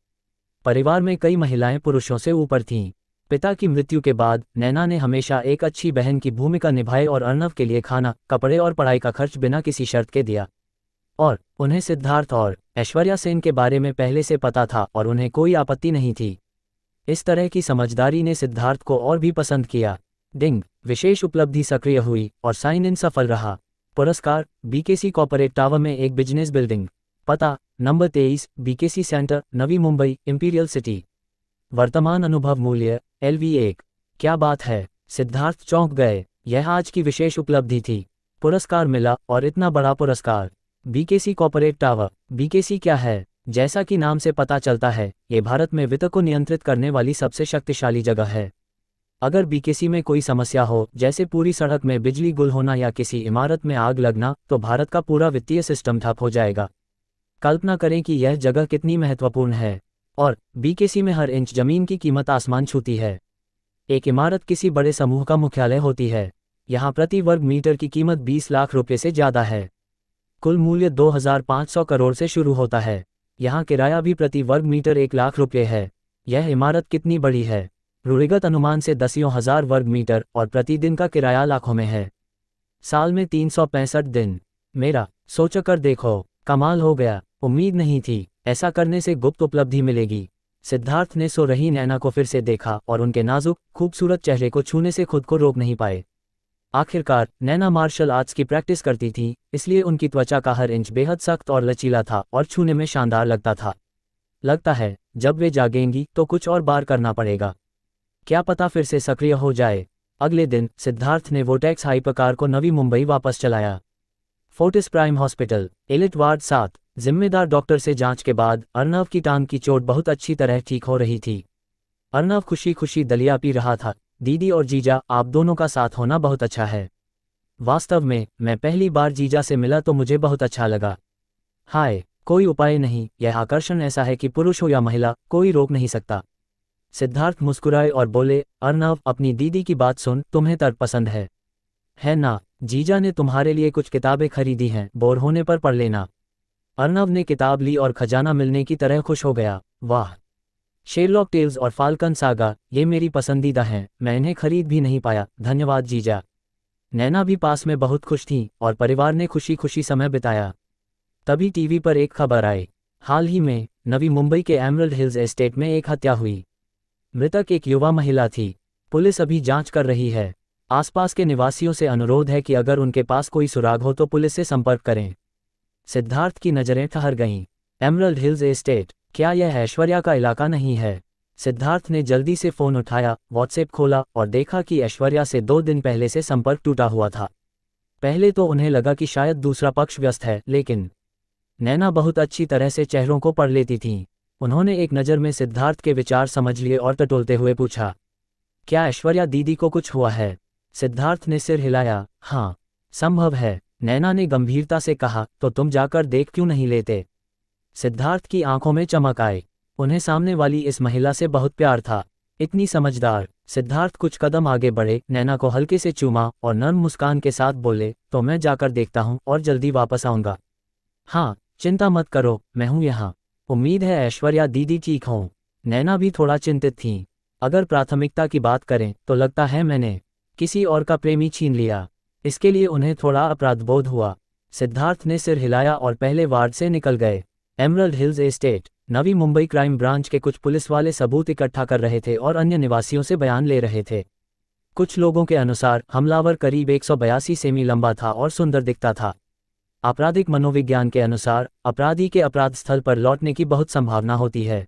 परिवार में कई महिलाएं पुरुषों से ऊपर थीं। पिता की मृत्यु के बाद नैना ने हमेशा एक अच्छी बहन की भूमिका निभाई और अर्णव के लिए खाना, कपड़े और पढ़ाई का खर्च बिना किसी शर्त के दिया। और उन्हें सिद्धार्थ और ऐश्वर्या सेन के बारे में पहले से पता था और उन्हें कोई आपत्ति नहीं थी। इस तरह की समझदारी ने सिद्धार्थ को और भी पसंद किया। डिंग, विशेष उपलब्धि सक्रिय हुई और साइन इन सफल रहा। पुरस्कार, बीकेसी कॉर्पोरेट टावर में एक बिजनेस बिल्डिंग। पता, number 23, BKC centre, Navi Mumbai, imperial city. वर्तमान अनुभव मूल्य LV1। क्या बात है, सिद्धार्थ चौंक गए। यह आज की विशेष उपलब्धि थी। पुरस्कार मिला और इतना बड़ा पुरस्कार। BKC corporate tower. बीकेसी क्या है? जैसा कि नाम से पता चलता है, ये भारत में वित्त को नियंत्रित करने वाली सबसे शक्तिशाली जगह है। अगर बीकेसी में कोई समस्या हो, जैसे पूरी सड़क में बिजली गुल होना या किसी इमारत में आग लगना, तो भारत का पूरा वित्तीय सिस्टम ठप हो जाएगा। कल्पना करें कि यह जगह कितनी महत्वपूर्ण है। और बीकेसी में हर इंच जमीन की कीमत आसमान छूती है। एक इमारत किसी बड़े समूह का मुख्यालय होती है। यहाँ प्रति वर्ग मीटर की कीमत 20 लाख रुपये से ज़्यादा है। कुल मूल्य 2500 करोड़ से शुरू होता है। यहाँ किराया भी प्रति वर्ग मीटर 1 लाख रुपये है। यह इमारत कितनी बड़ी है? रूढ़िगत अनुमान से 10,000 वर्ग मीटर और प्रतिदिन का किराया लाखों में है। साल में 365 दिन। मेरा सोचकर देखो, कमाल हो गया। उम्मीद नहीं थी ऐसा करने से गुप्त उपलब्धि मिलेगी। सिद्धार्थ ने सो रही नैना को फिर से देखा और उनके नाजुक खूबसूरत चेहरे को छूने से खुद को रोक नहीं पाए। आखिरकार नैना मार्शल आर्ट्स की प्रैक्टिस करती थी, इसलिए उनकी त्वचा का हर इंच बेहद सख्त और लचीला था और छूने में शानदार लगता था। लगता है जब वे जागेंगी तो कुछ और बार करना पड़ेगा, क्या पता फिर से सक्रिय हो जाए। अगले दिन सिद्धार्थ ने वोटेक्स हाइपरकार को नवी मुंबई वापस चलाया। Fortis prime hospital, elite ward 7। जिम्मेदार डॉक्टर से जांच के बाद अर्नव की टांग की चोट बहुत अच्छी तरह ठीक हो रही थी। अर्नव खुशी खुशी दलिया पी रहा था। दीदी और जीजा, आप दोनों का साथ होना बहुत अच्छा है। वास्तव में मैं पहली बार जीजा से मिला तो मुझे बहुत अच्छा लगा। हाय, कोई उपाय नहीं, यह आकर्षण ऐसा है कि पुरुष हो या महिला, कोई रोक नहीं सकता। सिद्धार्थ मुस्कुराए और बोले, अर्नव, अपनी दीदी की बात सुन, तुम्हें तर्क पसंद है ना? जीजा ने तुम्हारे लिए कुछ किताबें खरीदी हैं, बोर होने पर पढ़ लेना। अर्नव ने किताब ली और खजाना मिलने की तरह खुश हो गया। वाह, शेरलॉक टेल्स और फाल्कन सागा, ये मेरी पसंदीदा हैं, मैं इन्हें खरीद भी नहीं पाया, धन्यवाद जीजा। नैना भी पास में बहुत खुश थी और परिवार ने खुशी खुशी समय बिताया। तभी टीवी पर एक खबर आई। हाल ही में नवी मुंबई के एमरल्ड हिल्स एस्टेट में एक हत्या हुई। मृतक एक युवा महिला थी। पुलिस अभी जांच कर रही है। आसपास के निवासियों से अनुरोध है कि अगर उनके पास कोई सुराग हो तो पुलिस से संपर्क करें। सिद्धार्थ की नज़रें ठहर गईं। एमरल्ड हिल्स एस्टेट, क्या यह ऐश्वर्या का इलाका नहीं है? सिद्धार्थ ने जल्दी से फ़ोन उठाया, व्हाट्सएप खोला और देखा कि ऐश्वर्या से 2 दिन पहले से संपर्क टूटा हुआ था। पहले तो उन्हें लगा कि शायद दूसरा पक्ष व्यस्त है, लेकिन नैना बहुत अच्छी तरह से चेहरों को पढ़ लेती थीं। उन्होंने एक नज़र में सिद्धार्थ के विचार समझ लिए और टटोलते हुए पूछा, क्या ऐश्वर्या दीदी को कुछ हुआ है? सिद्धार्थ ने सिर हिलाया, हाँ, संभव है। नैना ने गंभीरता से कहा, तो तुम जाकर देख क्यों नहीं लेते? सिद्धार्थ की आंखों में चमक आई। उन्हें सामने वाली इस महिला से बहुत प्यार था, इतनी समझदार। सिद्धार्थ कुछ कदम आगे बढ़े, नैना को हल्के से चूमा और नर्म मुस्कान के साथ बोले, तो मैं जाकर देखता हूँ और जल्दी वापस आऊँगा। हाँ, चिंता मत करो, मैं हूँ यहाँ। उम्मीद है ऐश्वर्या दीदी ठीक हों। नैना भी थोड़ा चिंतित थीं। अगर प्राथमिकता की बात करें तो लगता है मैंने किसी और का प्रेमी छीन लिया। इसके लिए उन्हें थोड़ा अपराधबोध हुआ। सिद्धार्थ ने सिर हिलाया और पहले वार्ड से निकल गए। Emerald hills estate, Navi Mumbai crime branch के कुछ पुलिस वाले सबूत इकट्ठा कर रहे थे और अन्य निवासियों से बयान ले रहे थे। कुछ लोगों के अनुसार हमलावर करीब 182 सेमी लंबा था और सुंदर दिखता था। आपराधिक मनोविज्ञान के अनुसार अपराधी के अपराध स्थल पर लौटने की बहुत संभावना होती है।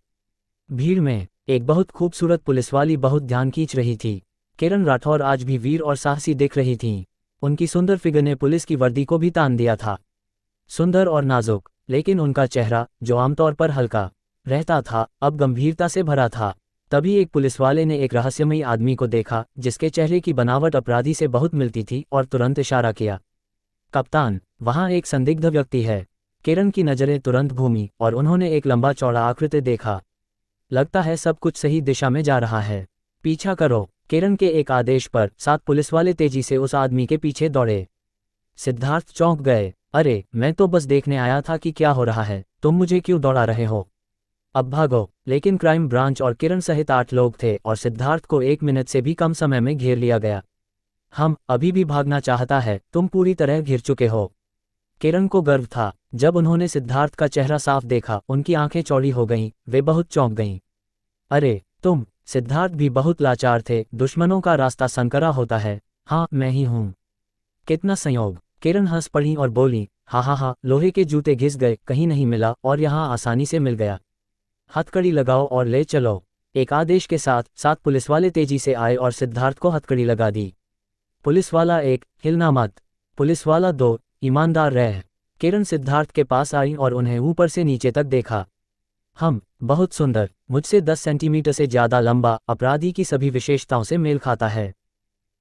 भीड़ में एक बहुत खूबसूरत पुलिसवाली बहुत ध्यान खींच रही थी। किरण राठौर आज भी वीर और साहसी दिख रही थीं। उनकी सुंदर फिगर ने पुलिस की वर्दी को भी तान दिया था। सुंदर और नाजुक, लेकिन उनका चेहरा, जो आमतौर पर हल्का रहता था, अब गंभीरता से भरा था। तभी एक पुलिसवाले ने एक रहस्यमयी आदमी को देखा, जिसके चेहरे की बनावट अपराधी से बहुत मिलती थी, और तुरंत इशारा किया, कप्तान, वहाँ एक संदिग्ध व्यक्ति है। किरण की नज़रें तुरंत घूमी और उन्होंने एक लंबा चौड़ा आकृति देखा। लगता है सब कुछ सही दिशा में जा रहा है, पीछा करो। किरण के एक आदेश पर 7 पुलिसवाले तेजी से उस आदमी के पीछे दौड़े। सिद्धार्थ चौंक गए, अरे, मैं तो बस देखने आया था कि क्या हो रहा है, तुम मुझे क्यों दौड़ा रहे हो? अब भागो। लेकिन क्राइम ब्रांच और किरण सहित 8 लोग थे और सिद्धार्थ को 1 मिनट से भी कम समय में घेर लिया गया। हम अभी भी भागना चाहता है, तुम पूरी तरह घिर चुके हो। किरण को गर्व था। जब उन्होंने सिद्धार्थ का चेहरा साफ देखा, उनकी आंखें चौड़ी हो गईं, वे बहुत चौंक गईं। अरे तुम! सिद्धार्थ भी बहुत लाचार थे। दुश्मनों का रास्ता संकरा होता है। हाँ, मैं ही हूँ। कितना संयोग। किरण हंस पड़ी और बोली, हाँ, लोहे के जूते घिस गए, कहीं नहीं मिला और यहाँ आसानी से मिल गया। हथकड़ी लगाओ और ले चलो। एक आदेश के साथ 7 पुलिसवाले तेजी से आए और सिद्धार्थ को हथकड़ी लगा दी। पुलिसवाला 1, हिलना मत। पुलिसवाला 2, ईमानदार रह। किरण सिद्धार्थ के पास आई और उन्हें ऊपर से नीचे तक देखा। हम बहुत सुंदर, मुझसे 10 सेंटीमीटर से ज़्यादा लंबा, अपराधी की सभी विशेषताओं से मेल खाता है।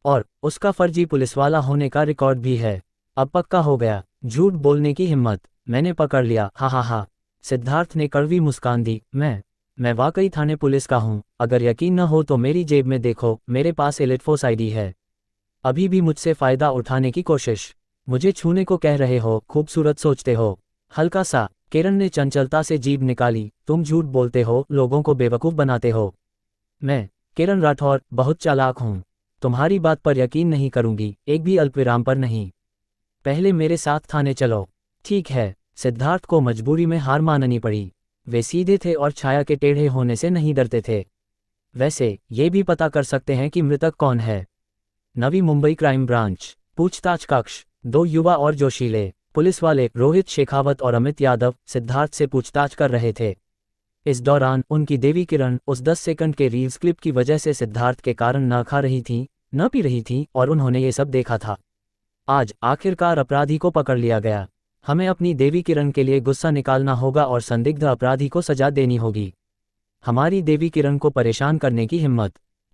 और उसका फर्जी पुलिसवाला होने का रिकॉर्ड भी है। अब पक्का हो गया, झूठ बोलने की हिम्मत, मैंने पकड़ लिया, हा हा हा। सिद्धार्थ ने कड़वी मुस्कान दी। मैं वाकई थाने पुलिस का हूँ। अगर यकीन न हो तो मेरी जेब में देखो, मेरे पास एलिट फोर्स आईडी है। अभी भी मुझसे फ़ायदा उठाने की कोशिश। मुझे छूने को कह रहे हो, खूबसूरत सोचते हो। हल्का सा, किरण ने चंचलता से जीभ निकाली। तुम झूठ बोलते हो, लोगों को बेवकूफ़ बनाते हो। मैं, किरण राठौर, बहुत चालाक हूँ। तुम्हारी बात पर यकीन नहीं करूंगी, एक भी अल्पविराम पर नहीं। पहले मेरे साथ थाने चलो। ठीक है। सिद्धार्थ को मजबूरी में हार माननी पड़ी। वे सीधे थे और छाया के टेढ़े होने से नहीं डरते थे। वैसे ये भी पता कर सकते हैं कि मृतक कौन है। नवी मुंबई क्राइम ब्रांच, पूछताछ कक्ष। 2 युवा और जोशीले पुलिस वाले रोहित शेखावत और अमित यादव सिद्धार्थ से पूछताछ कर रहे थे। इस दौरान उनकी देवी किरण उस 10 सेकंड के रील्स क्लिप की वजह से सिद्धार्थ के कारण न खा रही थी, न पी रही थी, और उन्होंने ये सब देखा था। आज आखिरकार अपराधी को पकड़ लिया गया। हमें अपनी देवी किरण के लिए गुस्सा निकालना होगा और संदिग्ध अपराधी को सजा देनी होगी। हमारी देवी किरण को परेशान करने की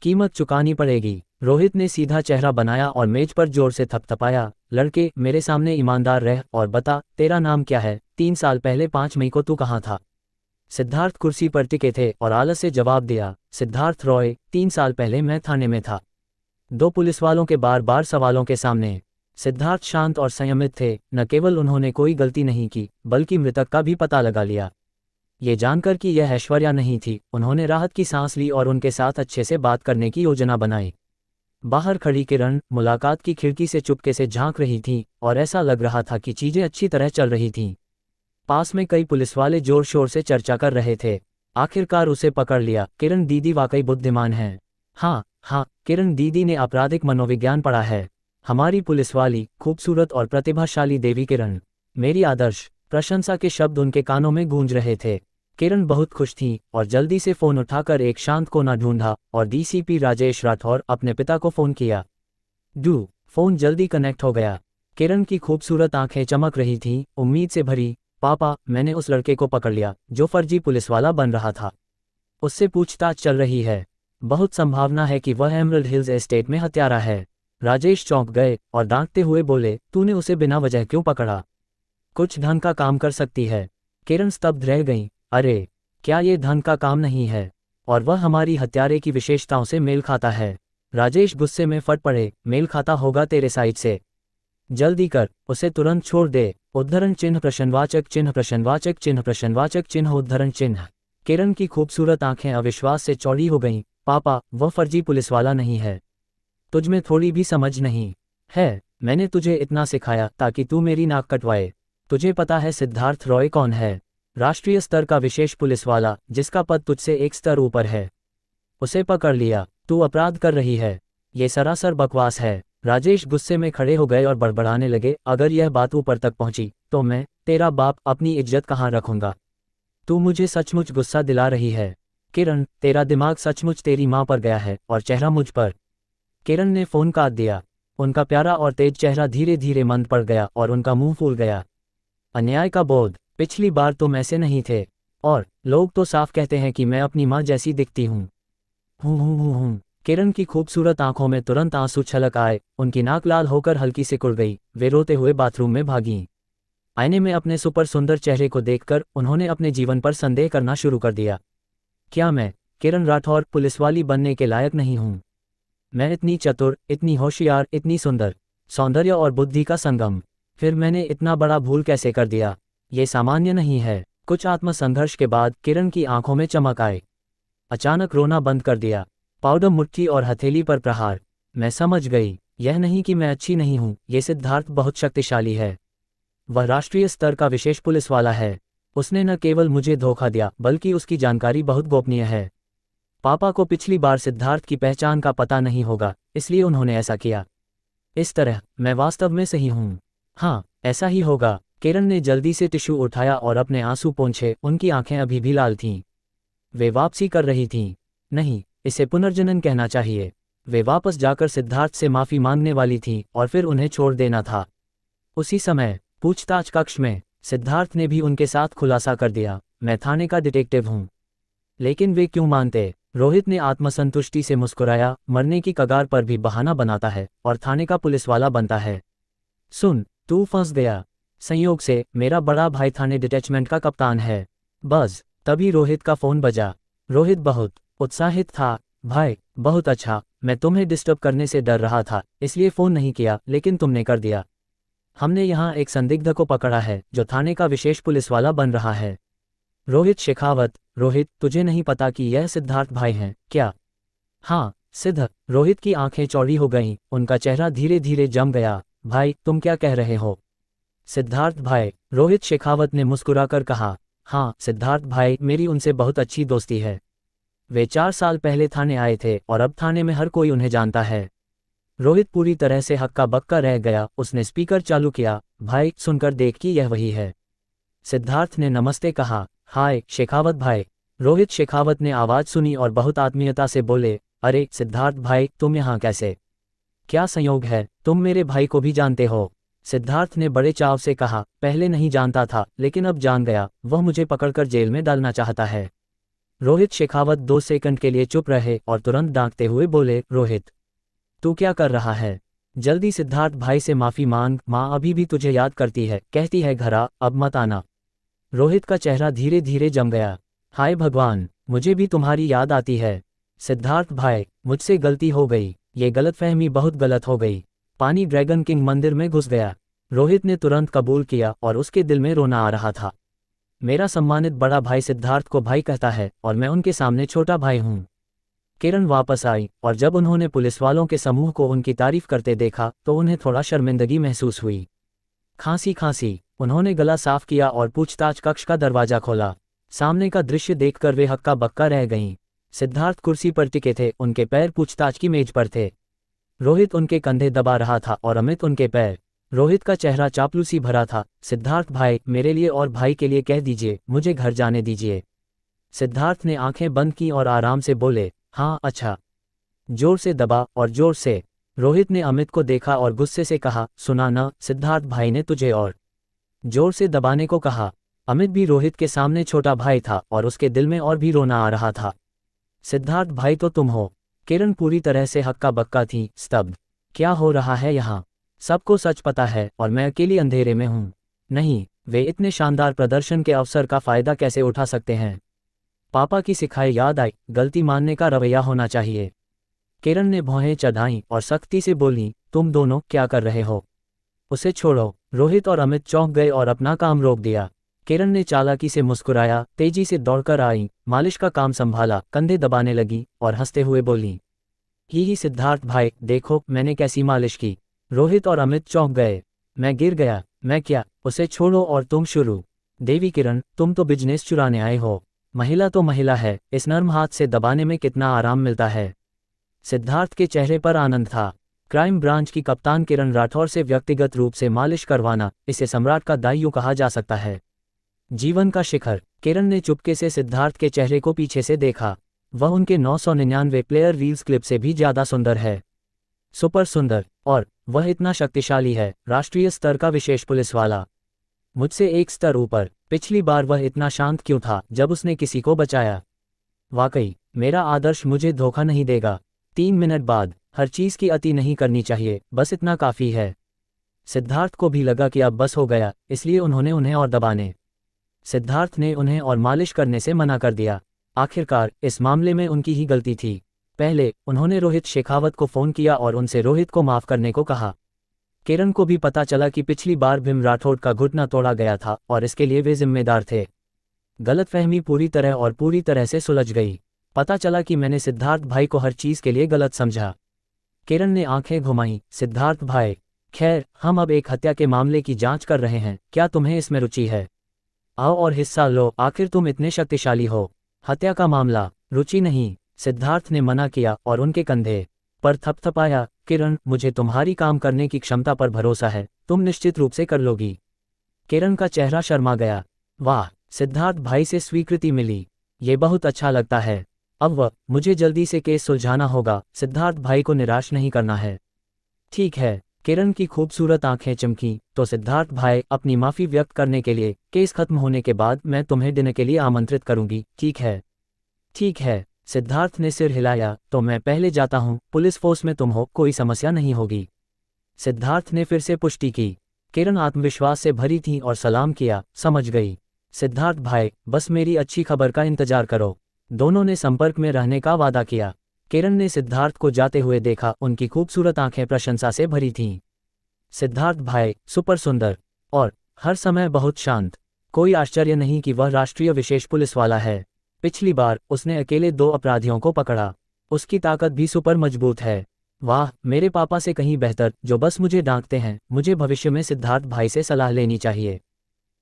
कीमत चुकानी पड़ेगी। रोहित ने सीधा चेहरा बनाया और मेज पर जोर से थपथपाया। लड़के, मेरे सामने ईमानदार रह और बता, तेरा नाम क्या है? 3 साल पहले 5 मई को तू कहाँ था? सिद्धार्थ कुर्सी पर टिके थे और आलस से जवाब दिया। सिद्धार्थ रॉय, 3 साल पहले मैं थाने में था। 2 पुलिस वालों के बार बार सवालों के सामने सिद्धार्थ शांत और संयमित थे। न केवल उन्होंने कोई गलती नहीं की, बल्कि मृतक का भी पता लगा लिया। ये जानकर कि यह ऐश्वर्या नहीं थी, उन्होंने राहत की सांस ली और उनके साथ अच्छे से बात करने की योजना बनाई। बाहर खड़ी किरण मुलाकात की खिड़की से चुपके से झांक रही थी और ऐसा लग रहा था कि चीजें अच्छी तरह चल रही थीं। पास में कई पुलिस वाले जोर शोर से चर्चा कर रहे थे। आखिरकार उसे पकड़ लिया। किरण दीदी वाकई बुद्धिमान है। हाँ, किरण दीदी ने आपराधिक मनोविज्ञान पढ़ा है। हमारी पुलिस वाली, खूबसूरत और प्रतिभाशाली देवी किरण। मेरी आदर्श प्रशंसा के शब्द उनके कानों में गूंज रहे थे। किरण बहुत खुश थी और जल्दी से फोन उठाकर एक शांत कोना ढूंढा और डीसीपी राजेश राठौर, अपने पिता को फोन किया। फोन जल्दी कनेक्ट हो गया। किरण की खूबसूरत आंखें चमक रही थीं, उम्मीद से भरी। पापा, मैंने उस लड़के को पकड़ लिया जो फर्जी पुलिस वाला बन रहा था। उससे पूछताछ चल रही है। बहुत संभावना है कि वह एमरल्ड हिल्स एस्टेट में हत्यारा है। राजेश चौंक गए और डांटते हुए बोले, तूने उसे बिना वजह क्यों पकड़ा? कुछ ढंग का काम कर सकती है। किरण स्तब्ध रह गई। अरे, क्या ये ढंग का काम नहीं है? और वह हमारी हत्यारे की विशेषताओं से मेल खाता है। राजेश गुस्से में फट पड़े। मेल खाता होगा तेरे साइड से। जल्दी कर, उसे तुरंत छोड़ दे। उद्धरण चिन्ह प्रश्नवाचक चिन्ह प्रश्नवाचक चिन्ह प्रश्नवाचक चिन्ह उद्धरण चिन्ह। किरण की खूबसूरत आंखें अविश्वास से चौड़ी हो गईं। पापा, वह फर्जी पुलिस वाला नहीं है। तुझमें थोड़ी भी समझ नहीं है। मैंने तुझे इतना सिखाया ताकि तू मेरी नाक कटवाए। तुझे पता है सिद्धार्थ रॉय कौन है? राष्ट्रीय स्तर का विशेष पुलिस वाला, जिसका पद तुझसे एक स्तर ऊपर है। उसे पकड़ लिया। तू अपराध कर रही है। ये सरासर बकवास है। राजेश गुस्से में खड़े हो गए और बड़बड़ाने लगे, अगर यह बात ऊपर तक पहुंची तो मैं, तेरा बाप, अपनी इज्जत कहाँ रखूंगा? तू मुझे सचमुच गुस्सा दिला रही है। किरण, तेरा दिमाग सचमुच तेरी माँ पर गया है और चेहरा मुझ पर। किरण ने फोन काट दिया। उनका प्यारा और तेज चेहरा धीरे धीरे मंद पड़ गया और उनका मुंह फूल गया। अन्याय का बोध। पिछली बार तुम ऐसे नहीं थे, और लोग तो साफ कहते हैं कि मैं अपनी माँ जैसी दिखती हूँ। किरण की खूबसूरत आंखों में तुरंत आंसू छलक आए। उनकी नाक लाल होकर हल्की सिकुड़ गई। वे रोते हुए बाथरूम में भागीं। आईने में अपने सुपर सुंदर चेहरे को देखकर उन्होंने अपने जीवन पर संदेह करना शुरू कर दिया। क्या मैं, किरण राठौर, पुलिसवाली बनने के लायक नहीं हूँ? मैं इतनी चतुर, इतनी होशियार, इतनी सुंदर, सौंदर्य और बुद्धि का संगम। फिर मैंने इतना बड़ा भूल कैसे कर दिया? ये सामान्य नहीं है। कुछ आत्मसंघर्ष के बाद किरण की आंखों में चमक आई। अचानक रोना बंद कर दिया। पाउडर मुट्ठी और हथेली पर प्रहार। मैं समझ गई। यह नहीं कि मैं अच्छी नहीं हूँ, ये सिद्धार्थ बहुत शक्तिशाली है। वह राष्ट्रीय स्तर का विशेष पुलिस वाला है। उसने न केवल मुझे धोखा दिया, बल्कि उसकी जानकारी बहुत गोपनीय है। पापा को पिछली बार सिद्धार्थ की पहचान का पता नहीं होगा, इसलिए उन्होंने ऐसा किया। इस तरह मैं वास्तव में सही हूँ। हाँ, ऐसा ही होगा। किरण ने जल्दी से टिश्यू उठाया और अपने आंसू पोंछे। उनकी आंखें अभी भी लाल थीं। वे वापसी कर रही थीं। नहीं, इसे पुनर्जनन कहना चाहिए। वे वापस जाकर सिद्धार्थ से माफी मांगने वाली थीं और फिर उन्हें छोड़ देना था। उसी समय पूछताछ कक्ष में सिद्धार्थ ने भी उनके साथ खुलासा कर दिया। मैं थाने का डिटेक्टिव हूँ। लेकिन वे क्यों मानते? रोहित ने आत्मसंतुष्टि से मुस्कुराया, मरने की कगार पर भी बहाना बनाता है और थाने का पुलिस वाला बनता है। सुन, तू फंस गया। संयोग से मेरा बड़ा भाई थाने डिटैचमेंट का कप्तान है। बस तभी रोहित का फोन बजा। रोहित बहुत उत्साहित था। भाई, बहुत अच्छा, मैं तुम्हें डिस्टर्ब करने से डर रहा था, इसलिए फ़ोन नहीं किया, लेकिन तुमने कर दिया। हमने यहाँ एक संदिग्ध को पकड़ा है जो थाने का विशेष पुलिस वाला बन रहा है। रोहित शेखावत। रोहित, तुझे नहीं पता कि यह सिद्धार्थ भाई हैं क्या? हाँ, सिद्ध। रोहित की आंखें चौड़ी हो गईं, उनका चेहरा धीरे धीरे जम गया। भाई, तुम क्या कह रहे हो? सिद्धार्थ भाई, रोहित शेखावत ने मुस्कुराकर कहा। हाँ सिद्धार्थ भाई, मेरी उनसे बहुत अच्छी दोस्ती है। वे 4 साल पहले थाने आए थे और अब थाने में हर कोई उन्हें जानता है। रोहित पूरी तरह से हक्का बक्का रह गया। उसने स्पीकर चालू किया। भाई, सुनकर देख कि यह वही है। सिद्धार्थ ने नमस्ते कहा। हाय शेखावत भाई। रोहित शेखावत ने आवाज़ सुनी और बहुत आत्मीयता से बोले, अरे सिद्धार्थ भाई, तुम यहाँ कैसे? क्या संयोग है, तुम मेरे भाई को भी जानते हो? सिद्धार्थ ने बड़े चाव से कहा। पहले नहीं जानता था, लेकिन अब जान गया। वह मुझे पकड़कर जेल में डालना चाहता है। रोहित शेखावत 2 सेकंड के लिए चुप रहे और तुरंत डांटते हुए बोले, रोहित, तू क्या कर रहा है? जल्दी सिद्धार्थ भाई से माफ़ी मांग। माँ अभी भी तुझे याद करती है, कहती है घर आ, अब मत आना। रोहित का चेहरा धीरे धीरे जम गया। हाय भगवान, मुझे भी तुम्हारी याद आती है। सिद्धार्थ भाई, मुझसे गलती हो गई। ये गलतफहमी बहुत गलत हो गई। पानी ड्रैगन किंग मंदिर में घुस गया। रोहित ने तुरंत कबूल किया और उसके दिल में रोना आ रहा था। मेरा सम्मानित बड़ा भाई सिद्धार्थ को भाई कहता है और मैं उनके सामने छोटा भाई हूँ। किरण वापस आई और जब उन्होंने पुलिस वालों के समूह को उनकी तारीफ करते देखा तो उन्हें थोड़ा शर्मिंदगी महसूस हुई। खांसी खांसी, उन्होंने गला साफ किया और पूछताछ कक्ष का दरवाजा खोला। सामने का दृश्य देखकर वे हक्का बक्का रह गईं। सिद्धार्थ कुर्सी पर टिके थे, उनके पैर पूछताछ की मेज पर थे। रोहित उनके कंधे दबा रहा था और अमित उनके पैर। रोहित का चेहरा चापलूसी भरा था। सिद्धार्थ भाई, मेरे लिए और भाई के लिए कह दीजिए, मुझे घर जाने दीजिए। सिद्धार्थ ने आंखें बंद की और आराम से बोले, हाँ अच्छा। जोर से दबा और जोर से। रोहित ने अमित को देखा और गुस्से से कहा, सुना न, सिद्धार्थ भाई ने तुझे और जोर से दबाने को कहा। अमित भी रोहित के सामने छोटा भाई था और उसके दिल में और भी रोना आ रहा था। सिद्धार्थ भाई तो तुम हो। किरण पूरी तरह से हक्का बक्का थी, स्तब्ध। क्या हो रहा है यहाँ? सबको सच पता है और मैं अकेली अंधेरे में हूँ। नहीं, वे इतने शानदार प्रदर्शन के अवसर का फायदा कैसे उठा सकते हैं? पापा की सिखाई याद आई, गलती मानने का रवैया होना चाहिए। किरण ने भौहें चढ़ाईं और सख्ती से बोली, तुम दोनों क्या कर रहे हो? उसे छोड़ो। रोहित और अमित चौंक गए और अपना काम रोक दिया। किरण ने चालाकी से मुस्कुराया, तेजी से दौड़कर आई, मालिश का काम संभाला, कंधे दबाने लगी और हंसते हुए बोली, ही सिद्धार्थ भाई, देखो मैंने कैसी मालिश की। रोहित और अमित चौंक गए। मैं गिर गया। मैं क्या? उसे छोड़ो और तुम शुरू। देवी किरण, तुम तो बिजनेस चुराने आए हो। महिला तो महिला है, इस नर्म हाथ से दबाने में कितना आराम मिलता है। सिद्धार्थ के चेहरे पर आनंद था। क्राइम ब्रांच की कप्तान किरण राठौर से व्यक्तिगत रूप से मालिश करवाना, इसे सम्राट का दाइयों कहा जा सकता है। जीवन का शिखर। किरण ने चुपके से सिद्धार्थ के चेहरे को पीछे से देखा। वह उनके 999 प्लेयर रील्स क्लिप से भी ज्यादा सुंदर है। सुपर सुंदर। और वह इतना शक्तिशाली है, राष्ट्रीय स्तर का विशेष पुलिस वाला। मुझसे एक स्तर ऊपर। पिछली बार वह इतना शांत क्यों था जब उसने किसी को बचाया? वाकई, मेरा आदर्श मुझे धोखा नहीं देगा। 3 मिनट बाद, हर चीज की अति नहीं करनी चाहिए, बस इतना काफी है। सिद्धार्थ को भी लगा कि अब बस हो गया, इसलिए उन्होंने उन्हें और दबाने। सिद्धार्थ ने उन्हें और मालिश करने से मना कर दिया। आखिरकार इस मामले में उनकी ही गलती थी। पहले उन्होंने रोहित शेखावत को फोन किया और उनसे रोहित को माफ करने को कहा। किरण को भी पता चला कि पिछली बार भीम राठौड़ का घुटना तोड़ा गया था और इसके लिए वे जिम्मेदार थे। गलतफहमी पूरी तरह से सुलझ गई। पता चला कि मैंने सिद्धार्थ भाई को हर चीज के लिए गलत समझा। किरण ने आंखें घुमाई। सिद्धार्थ भाई, खैर, हम अब एक हत्या के मामले की जांच कर रहे हैं, क्या तुम्हें इसमें रुचि है? आओ और हिस्सा लो, आखिर तुम इतने शक्तिशाली हो। हत्या का मामला? रुचि नहीं, सिद्धार्थ ने मना किया और उनके कंधे पर थपथपाया। किरण, मुझे तुम्हारी काम करने की क्षमता पर भरोसा है, तुम निश्चित रूप से कर लोगी। किरण का चेहरा शर्मा गया। वाह, सिद्धार्थ भाई से स्वीकृति मिली, ये बहुत अच्छा लगता है। अब मुझे जल्दी से केस सुलझाना होगा, सिद्धार्थ भाई को निराश नहीं करना है। ठीक है, किरण की खूबसूरत आंखें चमकीं तो सिद्धार्थ भाई अपनी माफी व्यक्त करने के लिए, केस खत्म होने के बाद मैं तुम्हें डिनर के लिए आमंत्रित करूंगी, ठीक है? ठीक है, सिद्धार्थ ने सिर हिलाया, तो मैं पहले जाता हूं, पुलिस फोर्स में तुम हो, कोई समस्या नहीं होगी। सिद्धार्थ ने फिर से पुष्टि की। किरण आत्मविश्वास से भरी थी और सलाम किया, समझ गई। सिद्धार्थ भाई, बस मेरी अच्छी खबर का इंतजार करो। दोनों ने संपर्क में रहने का वादा किया। किरण ने सिद्धार्थ को जाते हुए देखा, उनकी खूबसूरत आंखें प्रशंसा से भरी थीं। सिद्धार्थ भाई, सुपर सुंदर और हर समय बहुत शांत। कोई आश्चर्य नहीं कि वह राष्ट्रीय विशेष पुलिस वाला है। पिछली बार उसने अकेले 2 अपराधियों को पकड़ा। उसकी ताकत भी सुपर मजबूत है। वाह, मेरे पापा से कहीं बेहतर, जो बस मुझे डांटते हैं। मुझे भविष्य में सिद्धार्थ भाई से सलाह लेनी चाहिए।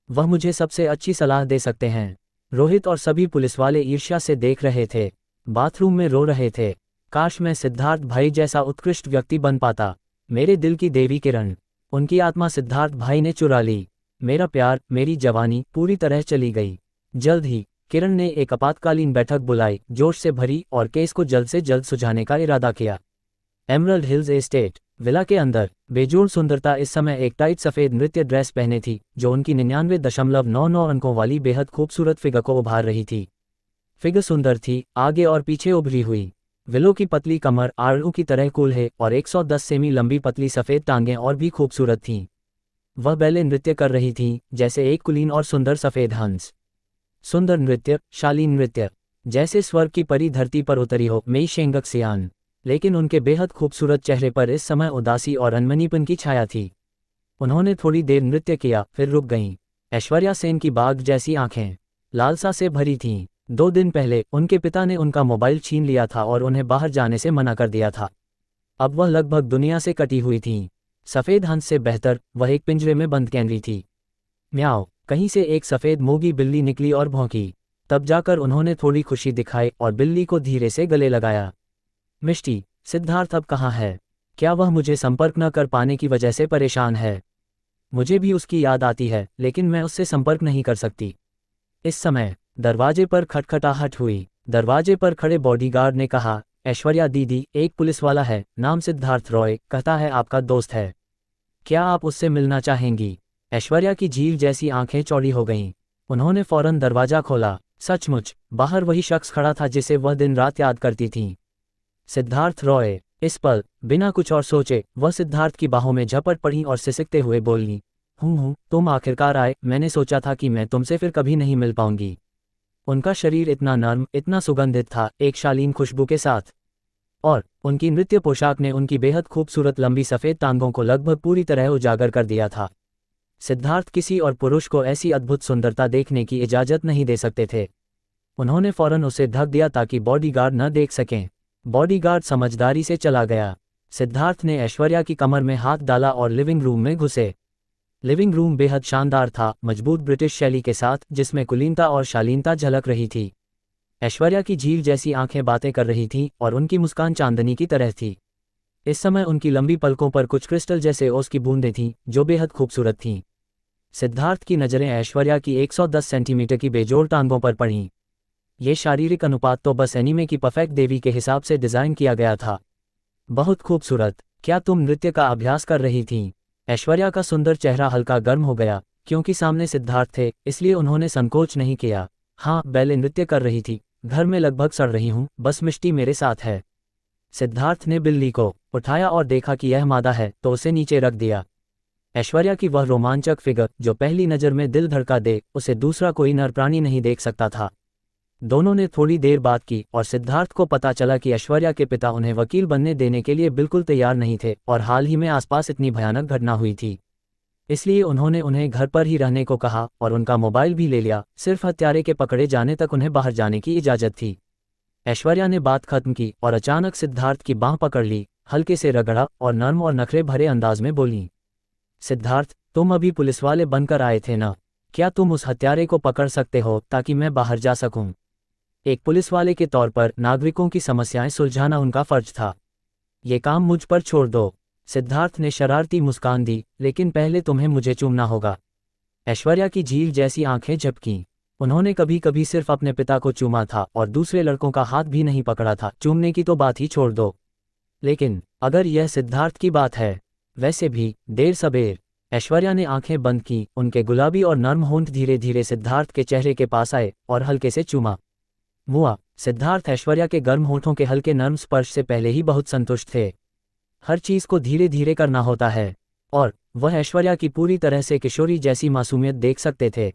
वह मुझे सबसे अच्छी सलाह दे सकते हैं। रोहित और सभी पुलिस वाले ईर्ष्या से देख रहे थे। बाथरूम में रो रहे थे। काश मैं सिद्धार्थ भाई जैसा उत्कृष्ट व्यक्ति बन पाता। मेरे दिल की देवी किरण, उनकी आत्मा सिद्धार्थ भाई ने चुरा ली। मेरा प्यार, मेरी जवानी पूरी तरह चली गई। जल्द ही किरण ने एक आपातकालीन बैठक बुलाई, जोश से भरी, और केस को जल्द से जल्द सुलझाने का इरादा किया। एमरल्ड हिल्स एस्टेट विला के अंदर बेजोड़ सुंदरता इस समय एक टाइट सफेद नृत्य ड्रेस पहने थी, जो उनकी 99.99 अंकों वाली बेहद खूबसूरत फिगर को उभार रही थी। फिगर सुंदर थी, आगे और पीछे उभरी हुई। विलो की पतली कमर आड़ू की तरह कूल है और 110 सेमी लंबी पतली सफेद टांगें और भी खूबसूरत थीं। वह बैले नृत्य कर रही थीं, जैसे एक कुलीन और सुंदर सफेद हंस। सुंदर नृत्य, शालीन नृत्य, जैसे स्वर्ग की परी धरती पर उतरी हो, मेई शेंगक सियान। लेकिन उनके बेहद खूबसूरत चेहरे पर इस समय उदासी और अनमनीपन की छाया थी। उन्होंने थोड़ी देर नृत्य किया, फिर रुक गईं। ऐश्वर्या सेन की बाघ जैसी आंखें लालसा से भरी थीं। 2 दिन पहले उनके पिता ने उनका मोबाइल छीन लिया था और उन्हें बाहर जाने से मना कर दिया था। अब वह लगभग दुनिया से कटी हुई थीं। सफ़ेद हंस से बेहतर वह एक पिंजरे में बंद कैमरी थी। म्याओ, कहीं से एक सफ़ेद मोगी बिल्ली निकली और भौंकी। तब जाकर उन्होंने थोड़ी खुशी दिखाई और बिल्ली को धीरे से गले लगाया। मिष्टी, सिद्धार्थ अब कहाँ है? क्या वह मुझे संपर्क न कर पाने की वजह से परेशान है? मुझे भी उसकी याद आती है, लेकिन मैं उससे संपर्क नहीं कर सकती। इस समय दरवाजे पर खटखटाहट हुई। दरवाजे पर खड़े बॉडीगार्ड ने कहा, ऐश्वर्या दीदी, एक पुलिस वाला है, नाम सिद्धार्थ रॉय, कहता है आपका दोस्त है। क्या आप उससे मिलना चाहेंगी? ऐश्वर्या की झील जैसी आंखें चौड़ी हो गईं। उन्होंने फौरन दरवाजा खोला। सचमुच बाहर वही शख्स खड़ा था जिसे वह दिन रात याद करती थीं। सिद्धार्थ रॉय। इस पल बिना कुछ और सोचे वह सिद्धार्थ की बाहों में झपट पड़ी और सिसकते हुए बोली, तुम आखिरकार आए। मैंने सोचा था कि मैं तुमसे फिर कभी नहीं मिल पाऊंगी। उनका शरीर इतना नर्म, इतना सुगंधित था, एक शालीन खुशबू के साथ, और उनकी नृत्य पोशाक ने उनकी बेहद खूबसूरत लंबी सफ़ेद टांगों को लगभग पूरी तरह उजागर कर दिया था। सिद्धार्थ किसी और पुरुष को ऐसी अद्भुत सुंदरता देखने की इजाज़त नहीं दे सकते थे। उन्होंने फौरन उसे ढक दिया ताकि बॉडीगार्ड न देख सकें। बॉडीगार्ड समझदारी से चला गया। सिद्धार्थ ने ऐश्वर्या की कमर में हाथ डाला और लिविंग रूम में घुसे। लिविंग रूम बेहद शानदार था, मजबूत ब्रिटिश शैली के साथ, जिसमें कुलीनता और शालीनता झलक रही थी। ऐश्वर्या की झील जैसी आंखें बातें कर रही थीं और उनकी मुस्कान चांदनी की तरह थी। इस समय उनकी लंबी पलकों पर कुछ क्रिस्टल जैसे ओस की बूंदें थीं, जो बेहद खूबसूरत थीं। सिद्धार्थ की नज़रें ऐश्वर्या की 110 सेंटीमीटर की बेजोड़ टांगों पर पड़ीं। ये शारीरिक अनुपात तो बस एनीमे की परफेक्ट देवी के हिसाब से डिज़ाइन किया गया था। बहुत खूबसूरत। क्या तुम नृत्य का अभ्यास कर रही थीं? ऐश्वर्या का सुंदर चेहरा हल्का गर्म हो गया। क्योंकि सामने सिद्धार्थ थे, इसलिए उन्होंने संकोच नहीं किया। हाँ, बैले नृत्य कर रही थी। घर में लगभग सड़ रही हूँ, बस मिष्टी मेरे साथ है। सिद्धार्थ ने बिल्ली को उठाया और देखा कि यह मादा है, तो उसे नीचे रख दिया। ऐश्वर्या की वह रोमांचक फिगर, जो पहली नज़र में दिल धड़का दे, उसे दूसरा कोई नर प्राणी नहीं देख सकता था। दोनों ने थोड़ी देर बात की और सिद्धार्थ को पता चला कि ऐश्वर्या के पिता उन्हें वकील बनने देने के लिए बिल्कुल तैयार नहीं थे और हाल ही में आसपास इतनी भयानक घटना हुई थी। इसलिए उन्होंने उन्हें घर पर ही रहने को कहा और उनका मोबाइल भी ले लिया। सिर्फ हत्यारे के पकड़े जाने तक उन्हें बाहर जाने की इजाज़त थी। ऐश्वर्या ने बात खत्म की और अचानक सिद्धार्थ की बाँह पकड़ ली, हल्के से रगड़ा और नर्म और नखरे भरे अंदाज में बोली, सिद्धार्थ, तुम अभी पुलिस वाले बनकर आए थे ना? क्या तुम उस हत्यारे को पकड़ सकते हो ताकि मैं बाहर जा सकूं? एक पुलिस वाले के तौर पर नागरिकों की समस्याएं सुलझाना उनका फर्ज था। ये काम मुझ पर छोड़ दो। सिद्धार्थ ने शरारती मुस्कान दी, लेकिन पहले तुम्हें मुझे चूमना होगा। ऐश्वर्या की झील जैसी आंखें झपकीं। उन्होंने कभी कभी सिर्फ अपने पिता को चूमा था और दूसरे लड़कों का हाथ भी नहीं पकड़ा था। चूमने की तो बात ही छोड़ दो। लेकिन अगर यह सिद्धार्थ की बात है, वैसे भी देर सबेर ऐश्वर्या ने आंखें बंद की, उनके गुलाबी और नर्म होंठ धीरे धीरे सिद्धार्थ के चेहरे के पास आए और हल्के से चूमा। मुआ। सिद्धार्थ ऐश्वर्या के गर्म होठों के हल्के नर्म स्पर्श से पहले ही बहुत संतुष्ट थे। हर चीज को धीरे धीरे करना होता है, और वह ऐश्वर्या की पूरी तरह से किशोरी जैसी मासूमियत देख सकते थे।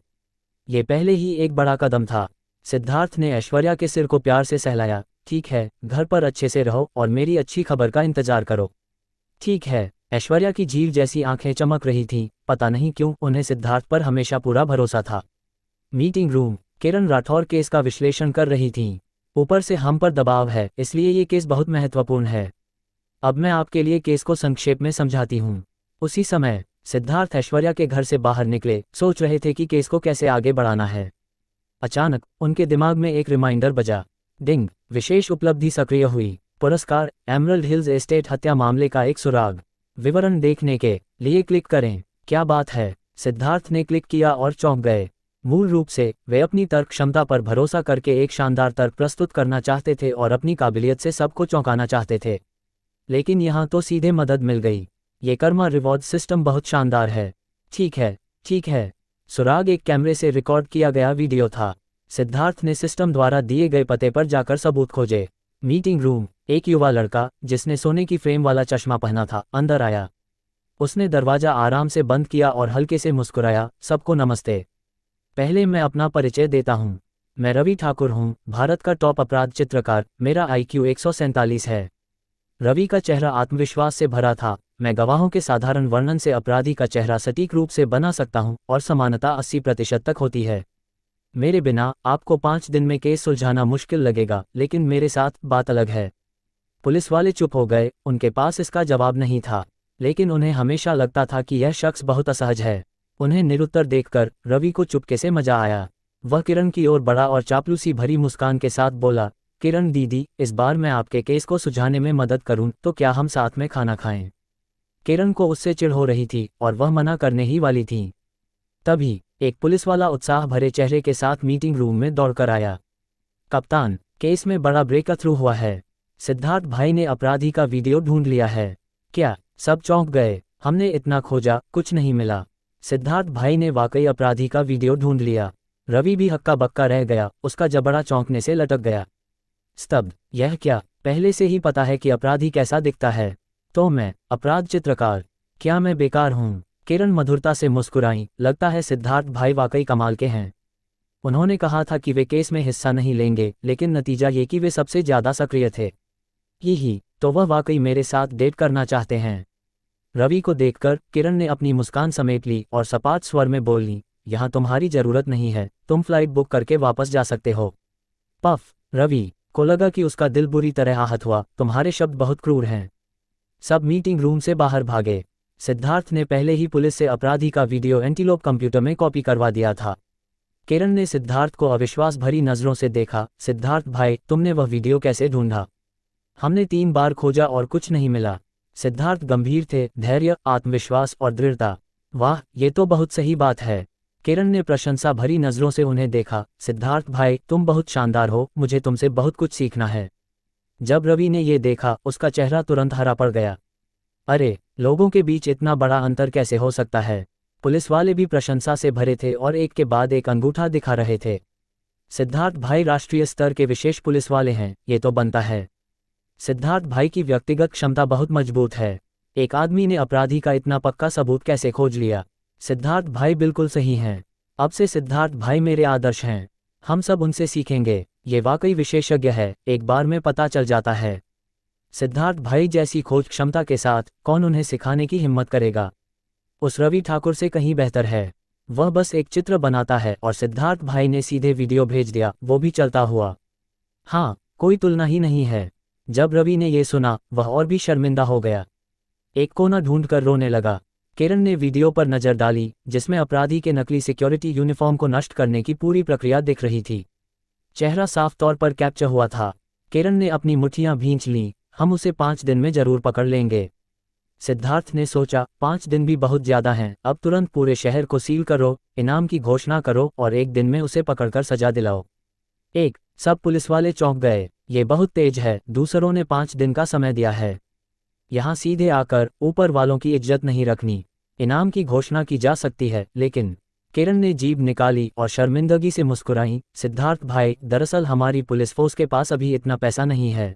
ये पहले ही एक बड़ा कदम था। सिद्धार्थ ने ऐश्वर्या के सिर को प्यार से सहलाया। ठीक है, घर पर अच्छे से रहो और मेरी अच्छी खबर का इंतजार करो। ठीक है। ऐश्वर्या की झील जैसी आंखें चमक रही थीं, पता नहीं क्यों उन्हें सिद्धार्थ पर हमेशा पूरा भरोसा था। Meeting room. Kiran Rathore case का विश्लेषण कर रही थीं। ऊपर से हम पर दबाव है, इसलिए ये केस बहुत महत्वपूर्ण है। अब मैं आपके लिए केस को संक्षेप में समझाती हूँ। उसी समय सिद्धार्थ ऐश्वर्या के घर से बाहर निकले, सोच रहे थे कि केस को कैसे आगे बढ़ाना है। अचानक उनके दिमाग में एक रिमाइंडर बजा। डिंग। विशेष उपलब्धि सक्रिय हुई। पुरस्कार, एमरल्ड हिल्स एस्टेट हत्या मामले का एक सुराग। विवरण देखने के लिए क्लिक करें। क्या बात है। सिद्धार्थ ने क्लिक किया और चौंक गए। मूल रूप से वे अपनी तर्क क्षमता पर भरोसा करके एक शानदार तर्क प्रस्तुत करना चाहते थे और अपनी काबिलियत से सबको चौंकाना चाहते थे। लेकिन यहाँ तो सीधे मदद मिल गई। ये कर्मा रिवॉर्ड सिस्टम बहुत शानदार है। ठीक है, ठीक है। सुराग एक कैमरे से रिकॉर्ड किया गया वीडियो था। सिद्धार्थ ने सिस्टम द्वारा दिए गए पते पर जाकर सबूत खोजे। Meeting room. एक युवा लड़का जिसने सोने की फ्रेम वाला चश्मा पहना था अंदर आया। उसने दरवाजा आराम से बंद किया और हल्के से मुस्कुराया। सबको नमस्ते। पहले मैं अपना परिचय देता हूँ। मैं रवि ठाकुर हूँ, भारत का टॉप अपराध चित्रकार। मेरा IQ 147 है। रवि का चेहरा आत्मविश्वास से भरा था। मैं गवाहों के साधारण वर्णन से अपराधी का चेहरा सटीक रूप से बना सकता हूँ और समानता 80% तक होती है। मेरे बिना आपको 5 दिन में केस सुलझाना मुश्किल लगेगा, लेकिन मेरे साथ बात अलग है। पुलिस वाले चुप हो गए, उनके पास इसका जवाब नहीं था, लेकिन उन्हें हमेशा लगता था कि यह शख्स बहुत असहज है। उन्हें निरुत्तर देखकर रवि को चुपके से मजा आया। वह किरण की ओर बढ़ा और चापलूसी भरी मुस्कान के साथ बोला, किरण दीदी, इस बार मैं आपके केस को सुलझाने में मदद करूं तो क्या हम साथ में खाना खाएं? किरण को उससे चिढ़ हो रही थी और वह मना करने ही वाली थी। तभी एक पुलिस वाला उत्साह भरे चेहरे के साथ मीटिंग रूम में दौड़कर आया। कप्तान, केस में बड़ा ब्रेक थ्रू हुआ है। सिद्धार्थ भाई ने अपराधी का वीडियो ढूंढ लिया है। क्या? सब चौंक गए। हमने इतना खोजा, कुछ नहीं मिला। सिद्धार्थ भाई ने वाकई अपराधी का वीडियो ढूंढ लिया। रवि भी हक्का बक्का रह गया, उसका जबड़ा चौंकने से लटक गया। स्तब्ध। यह क्या? पहले से ही पता है कि अपराधी कैसा दिखता है। तो मैं अपराध चित्रकार? क्या मैं बेकार हूँ? किरण मधुरता से मुस्कुराई। लगता है सिद्धार्थ भाई वाकई कमाल के हैं। उन्होंने कहा था कि वे केस में हिस्सा नहीं लेंगे, लेकिन नतीजा ये कि वे सबसे ज्यादा सक्रिय थे। यही तो वह वाकई मेरे साथ डेट करना चाहते हैं। रवि को देखकर किरण ने अपनी मुस्कान समेट ली और सपाट स्वर में बोली, यहाँ तुम्हारी जरूरत नहीं है, तुम फ्लाइट बुक करके वापस जा सकते हो। पफ। रवि को लगा कि उसका दिल बुरी तरह आहत हुआ। तुम्हारे शब्द बहुत क्रूर हैं। सब मीटिंग रूम से बाहर भागे। सिद्धार्थ ने पहले ही पुलिस से अपराधी का वीडियो एंटीलोप कंप्यूटर में कॉपी करवा दिया था। किरण ने सिद्धार्थ को अविश्वास भरी नजरों से देखा। सिद्धार्थ भाई, तुमने वह वीडियो कैसे ढूंढा? हमने 3 बार खोजा और कुछ नहीं मिला। सिद्धार्थ गंभीर थे, धैर्य, आत्मविश्वास और दृढ़ता। वाह, ये तो बहुत सही बात है। किरण ने प्रशंसा भरी नजरों से उन्हें देखा। सिद्धार्थ भाई, तुम बहुत शानदार हो, मुझे तुमसे बहुत कुछ सीखना है। जब रवि ने ये देखा, उसका चेहरा तुरंत हरा पड़ गया। अरे, लोगों के बीच इतना बड़ा अंतर कैसे हो सकता है? पुलिस वाले भी प्रशंसा से भरे थे और एक के बाद एक अंगूठा दिखा रहे थे। सिद्धार्थ भाई राष्ट्रीय स्तर के विशेष पुलिस वाले हैं, ये तो बनता है। सिद्धार्थ भाई की व्यक्तिगत क्षमता बहुत मजबूत है। एक आदमी ने अपराधी का इतना पक्का सबूत कैसे खोज लिया? सिद्धार्थ भाई बिल्कुल सही हैं। अब से सिद्धार्थ भाई मेरे आदर्श हैं। हम सब उनसे सीखेंगे। ये वाकई विशेषज्ञ है, एक बार में पता चल जाता है। सिद्धार्थ भाई जैसी खोज क्षमता के साथ कौन उन्हें सिखाने की हिम्मत करेगा? उस रवि ठाकुर से कहीं बेहतर है। वह बस एक चित्र बनाता है और सिद्धार्थ भाई ने सीधे वीडियो भेज दिया, वो भी चलता हुआ। हाँ, कोई तुलना ही नहीं है। जब रवि ने ये सुना, वह और भी शर्मिंदा हो गया। एक कोना ढूंढकर रोने लगा। किरण ने वीडियो पर नजर डाली, जिसमें अपराधी के नकली सिक्योरिटी यूनिफॉर्म को नष्ट करने की पूरी प्रक्रिया दिख रही थी। चेहरा साफ तौर पर कैप्चर हुआ था। किरण ने अपनी मुट्ठियां भींच लीं। हम उसे 5 दिन में जरूर पकड़ लेंगे। सिद्धार्थ ने सोचा, 5 दिन भी बहुत ज्यादा हैं। अब तुरंत पूरे शहर को सील करो, इनाम की घोषणा करो और 1 दिन में उसे पकड़कर सजा दिलाओ। सब पुलिस वाले चौंक गए। ये बहुत तेज है। दूसरों ने 5 दिन का समय दिया है। यहाँ सीधे आकर ऊपर वालों की इज्जत नहीं रखनी। इनाम की घोषणा की जा सकती है, लेकिन किरण ने जीभ निकाली और शर्मिंदगी से मुस्कुराई। सिद्धार्थ भाई, दरअसल हमारी पुलिस फोर्स के पास अभी इतना पैसा नहीं है।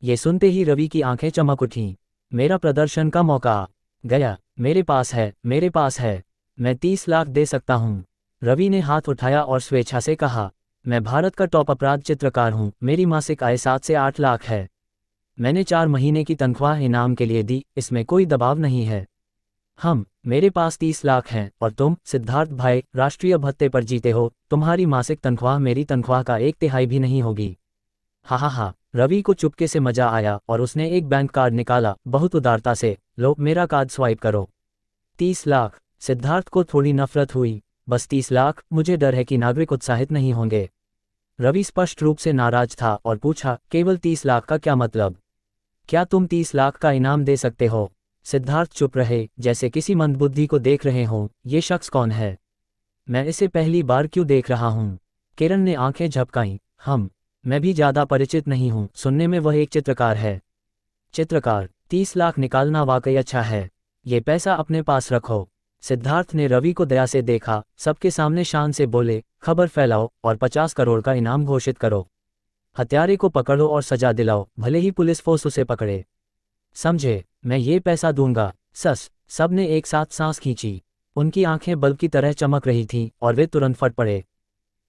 ये सुनते ही रवि की आंखें चमक उठीं। मेरा प्रदर्शन का मौका आ गया। मेरे पास है, मेरे पास है। मैं 30 लाख दे सकता हूँ। रवि ने हाथ उठाया और स्वेच्छा से कहा, मैं भारत का टॉप अपराध चित्रकार हूँ। मेरी मासिक आय 7 से 8 लाख है। मैंने 4 महीने की तनख्वाह इनाम के लिए दी, इसमें कोई दबाव नहीं है। मेरे पास 30 लाख हैं और तुम, सिद्धार्थ भाई, राष्ट्रीय भत्ते पर जीते हो। तुम्हारी मासिक तनख्वाह मेरी तनख्वाह का 1/3 भी नहीं होगी। हा। रवि को चुपके से मजा आया और उसने एक बैंक कार्ड निकाला, बहुत उदारता से। लो, मेरा कार्ड स्वाइप करो। 30 लाख। सिद्धार्थ को थोड़ी नफरत हुई। बस 30 लाख? मुझे डर है कि नागरिक उत्साहित नहीं होंगे। रवि स्पष्ट रूप से नाराज था और पूछा, केवल 30 लाख का क्या मतलब? क्या तुम 30 लाख का इनाम दे सकते हो? सिद्धार्थ चुप रहे, जैसे किसी मंदबुद्धि को देख रहे हों। ये शख्स कौन है? मैं इसे पहली बार क्यों देख रहा हूँ? किरण ने आंखें झपकाईं। मैं भी ज्यादा परिचित नहीं हूँ। सुनने में वह एक चित्रकार है। चित्रकार? 30 लाख निकालना वाकई अच्छा है। ये पैसा अपने पास रखो। सिद्धार्थ ने रवि को दया से देखा। सबके सामने शान से बोले, खबर फैलाओ और 50 करोड़ का इनाम घोषित करो। हत्यारे को पकड़ो और सजा दिलाओ, भले ही पुलिस फोर्स उसे पकड़े। समझे? मैं ये पैसा दूंगा। सब ने एक साथ सांस खींची। उनकी आंखें बल्ब की तरह चमक रही थीं और वे तुरंत फट पड़े।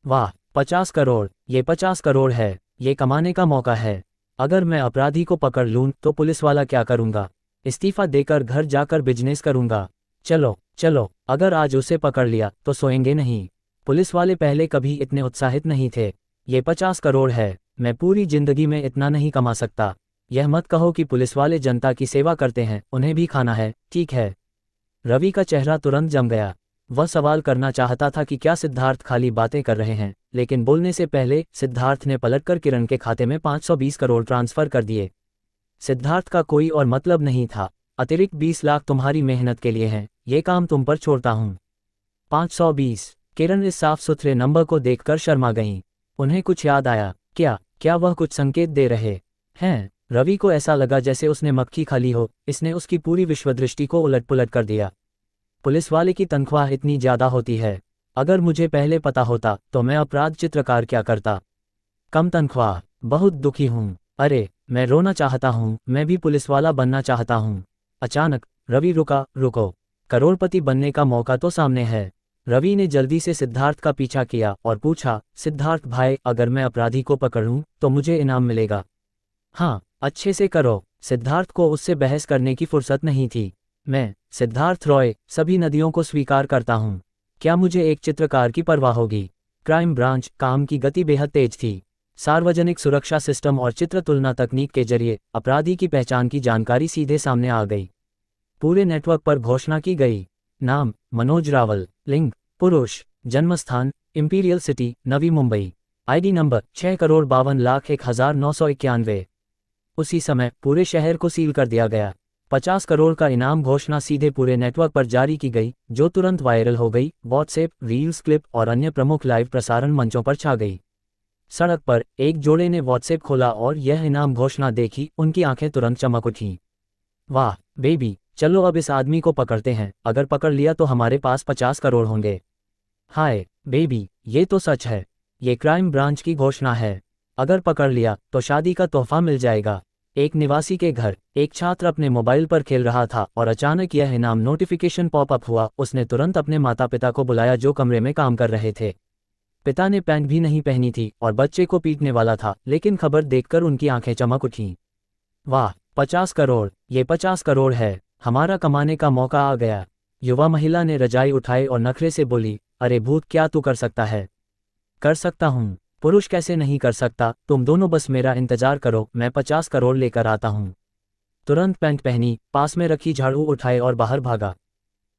वाह, 50 करोड़! ये 50 करोड़ है। ये कमाने का मौका है। अगर मैं अपराधी को पकड़ लूं तो पुलिस वाला क्या करूंगा? इस्तीफा देकर घर जाकर बिजनेस करूंगा। चलो, अगर आज उसे पकड़ लिया तो सोएंगे नहीं। पुलिस वाले पहले कभी इतने उत्साहित नहीं थे। ये 50 करोड़ है। मैं पूरी जिंदगी में इतना नहीं कमा सकता। यह मत कहो कि पुलिस वाले जनता की सेवा करते हैं, उन्हें भी खाना है, ठीक है? रवि का चेहरा तुरंत जम गया। वह सवाल करना चाहता था कि क्या सिद्धार्थ खाली बातें कर रहे हैं, लेकिन बोलने से पहले सिद्धार्थ ने पलटकर किरण के खाते में 520 करोड़ ट्रांसफर कर दिए। सिद्धार्थ का कोई और मतलब नहीं था। अतिरिक्त 20 लाख तुम्हारी मेहनत के लिए हैं, ये काम तुम पर छोड़ता हूँ। 520। किरण इस साफ सुथरे नंबर को देखकर शर्मा गईं। उन्हें कुछ याद आया। क्या वह कुछ संकेत दे रहे हैं? रवि को ऐसा लगा जैसे उसने मक्खी खा ली हो। इसने उसकी पूरी विश्वदृष्टि को उलट-पुलट कर दिया। पुलिस वाले की तनख्वाह इतनी ज्यादा होती है? अगर मुझे पहले पता होता तो मैं अपराध चित्रकार क्या करता। कम तनख्वाह? बहुत दुखी हूँ। अरे, मैं रोना चाहता हूँ। मैं भी पुलिस वाला बनना चाहता हूँ। अचानक रवि रुको। करोड़पति बनने का मौका तो सामने है। रवि ने जल्दी से सिद्धार्थ का पीछा किया और पूछा, सिद्धार्थ भाई, अगर मैं अपराधी को पकड़ूं तो मुझे इनाम मिलेगा? हाँ, अच्छे से करो। सिद्धार्थ को उससे बहस करने की फुर्सत नहीं थी। मैं, सिद्धार्थ रॉय, सभी नदियों को स्वीकार करता हूँ। क्या मुझे एक चित्रकार की परवाह होगी? क्राइम ब्रांच काम की गति बेहद तेज थी। सार्वजनिक सुरक्षा सिस्टम और चित्र तुलना तकनीक के जरिए अपराधी की पहचान की जानकारी सीधे सामने आ गई। पूरे नेटवर्क पर घोषणा की गई। नाम, मनोज रावल। लिंग, पुरुष। जन्मस्थान, imperial city, Navi Mumbai. ID number 6,52,01,991। उसी समय पूरे शहर को सील कर दिया गया। 50 करोड़ का इनाम घोषणा सीधे पूरे नेटवर्क पर जारी की गई, जो तुरंत वायरल हो गई। व्हाट्सएप, रील्स, क्लिप और अन्य प्रमुख लाइव प्रसारण मंचों पर छा गई। सड़क पर एक जोड़े ने व्हाट्सएप खोला और यह इनाम घोषणा देखी। उनकी आंखें तुरंत चमक उठीं। वाह बेबी, चलो अब इस आदमी को पकड़ते हैं। अगर पकड़ लिया तो हमारे पास 50 करोड़ होंगे। हाय बेबी, ये तो सच है। ये क्राइम ब्रांच की घोषणा है। अगर पकड़ लिया तो शादी का तोहफा मिल जाएगा। एक निवासी के घर एक छात्र अपने मोबाइल पर खेल रहा था और अचानक यह इनाम नोटिफिकेशन पॉपअप हुआ। उसने तुरंत अपने माता पिता को बुलाया, जो कमरे में काम कर रहे थे। पिता ने पैंट भी नहीं पहनी थी और बच्चे को पीटने वाला था, लेकिन खबर देखकर उनकी आंखें चमक उठीं। वाह, 50 करोड़! ये 50 करोड़ है। हमारा कमाने का मौका आ गया। युवा महिला ने रजाई उठाई और नखरे से बोली, अरे भूत, क्या तू कर सकता है? कर सकता हूँ। पुरुष कैसे नहीं कर सकता? तुम दोनों बस मेरा इंतजार करो, मैं 50 करोड़ लेकर आता हूँ। तुरंत पैंट पहनी, पास में रखी झाड़ू उठाए और बाहर भागा।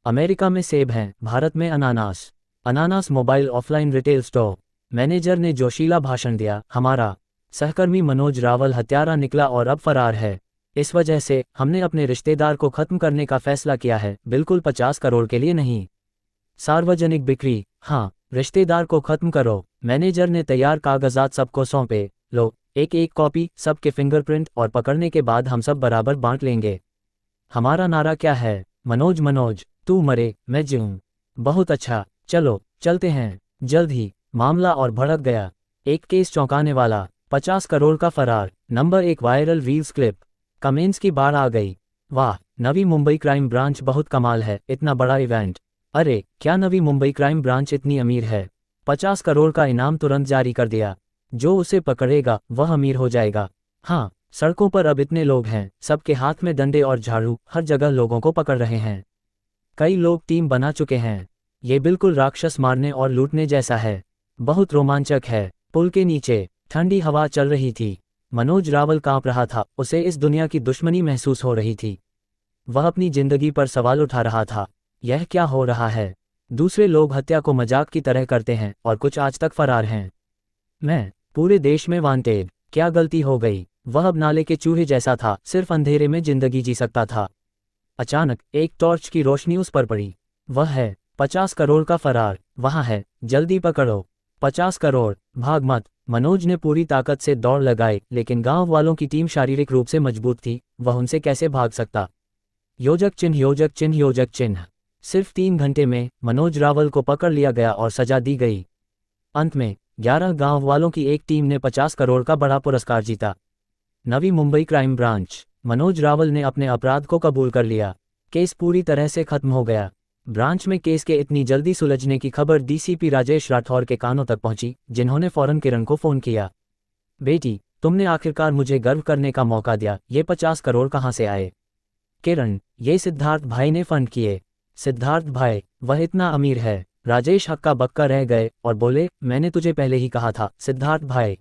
अमेरिका में सेब हैं, भारत में अनानास। अनानास mobile offline retail store. Manager ने जोशीला भाषण दिया। हमारा सहकर्मी मनोज रावल हत्यारा निकला और अब फरार है। इस वजह से हमने अपने रिश्तेदार को खत्म करने का फैसला किया है। बिल्कुल 50 करोड़ के लिए नहीं। सार्वजनिक बिक्री, हाँ, रिश्तेदार को खत्म करो। मैनेजर ने तैयार कागजात सबको सौंपे। लो, एक एक कॉपी, सबके फिंगरप्रिंट, और पकड़ने के बाद हम सब बराबर बांट लेंगे। हमारा नारा क्या है? मनोज मनोज, तू मरे मैं जीऊं। बहुत अच्छा, चलो चलते हैं। जल्द ही मामला और भड़क गया। एक केस चौंकाने वाला, 50 करोड़ का फरार, number 1 viral reels clip. Comments की बाढ़ आ गई। वाह, नवी मुंबई क्राइम ब्रांच बहुत कमाल है, इतना बड़ा इवेंट। अरे क्या नवी मुंबई क्राइम ब्रांच इतनी अमीर है? 50 करोड़ का इनाम तुरंत जारी कर दिया। जो उसे पकड़ेगा वह अमीर हो जाएगा। हाँ, सड़कों पर अब इतने लोग हैं, सबके हाथ में डंडे और झाड़ू, हर जगह लोगों को पकड़ रहे हैं। कई लोग टीम बना चुके हैं। ये बिल्कुल राक्षस मारने और लूटने जैसा है। बहुत रोमांचक है। पुल के नीचे ठंडी हवा चल रही थी। मनोज रावल कांप रहा था, उसे इस दुनिया की दुश्मनी महसूस हो रही थी। वह अपनी जिंदगी पर सवाल उठा रहा था। यह क्या हो रहा है? दूसरे लोग हत्या को मजाक की तरह करते हैं और कुछ आज तक फरार हैं। मैं पूरे देश में वांटेड। क्या गलती हो गई? वह अब नाले के चूहे जैसा था, सिर्फ अंधेरे में जिंदगी जी सकता था। अचानक एक टॉर्च की रोशनी उस पर पड़ी। वह है 50 करोड़ का फरार, वहां है, जल्दी पकड़ो। 50 करोड़, भाग मत। मनोज ने पूरी ताकत से दौड़ लगाई, लेकिन गांव वालों की टीम शारीरिक रूप से मजबूत थी, वह उनसे कैसे भाग सकता? योजक चिन्ह योजक चिन्ह योजक चिन्ह। सिर्फ 3 घंटे में मनोज रावल को पकड़ लिया गया और सजा दी गई। अंत में 11 गांव वालों की एक टीम ने 50 करोड़ का बड़ा पुरस्कार जीता। Navi Mumbai crime branch. मनोज रावल ने अपने अपराध को कबूल कर लिया। केस पूरी तरह से खत्म हो गया। ब्रांच में केस के इतनी जल्दी सुलझने की खबर डीसीपी राजेश राठौर के कानों तक पहुंची, जिन्होंने फौरन किरण को फोन किया। बेटी, तुमने आखिरकार मुझे गर्व करने का मौका दिया। ये 50 करोड़ कहाँ से आए? किरण, ये सिद्धार्थ भाई ने फंड किए। सिद्धार्थ भाई? वह इतना अमीर है? राजेश हक्का बक्का रह गए और बोले, मैंने तुझे पहले ही कहा था। सिद्धार्थ भाई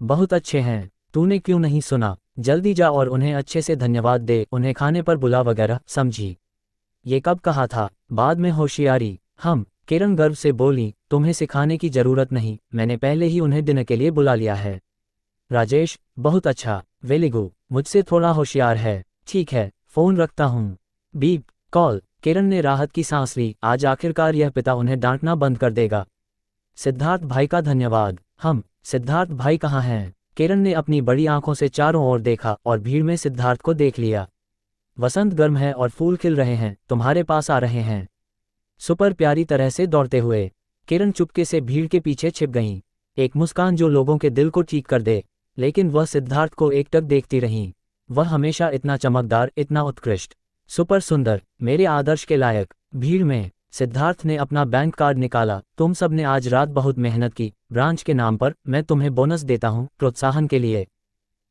बहुत अच्छे हैं, तूने क्यों नहीं सुना? जल्दी जा और उन्हें अच्छे से धन्यवाद दे, उन्हें खाने पर बुला वगैरह, समझी? ये कब कहा था? बाद में होशियारी। हम किरण गर्व से बोली, तुम्हें सिखाने की जरूरत नहीं, मैंने पहले ही उन्हें डिनर के लिए बुला लिया है। राजेश, बहुत अच्छा, वेलिगू, मुझसे थोड़ा होशियार है। ठीक है, फोन रखता हूँ। Beep call. किरण ने राहत की सांस ली, आज आखिरकार यह पिता उन्हें डांटना बंद कर देगा। सिद्धार्थ भाई का धन्यवाद। हम सिद्धार्थ भाई कहाँ हैं? किरण ने अपनी बड़ी आंखों से चारों ओर देखा और भीड़ में सिद्धार्थ को देख लिया। वसंत गर्म है और फूल खिल रहे हैं, तुम्हारे पास आ रहे हैं। सुपर प्यारी तरह से दौड़ते हुए किरण चुपके से भीड़ के पीछे छिप गईं। एक मुस्कान जो लोगों के दिल को ठीक कर दे। लेकिन वह सिद्धार्थ को एकटक देखती रहीं। वह हमेशा इतना चमकदार, इतना उत्कृष्ट, सुपर सुंदर, मेरे आदर्श के लायक। भीड़ में सिद्धार्थ ने अपना बैंक कार्ड निकाला। तुम सब ने आज रात बहुत मेहनत की, ब्रांच के नाम पर मैं तुम्हें बोनस देता हूँ, प्रोत्साहन के लिए।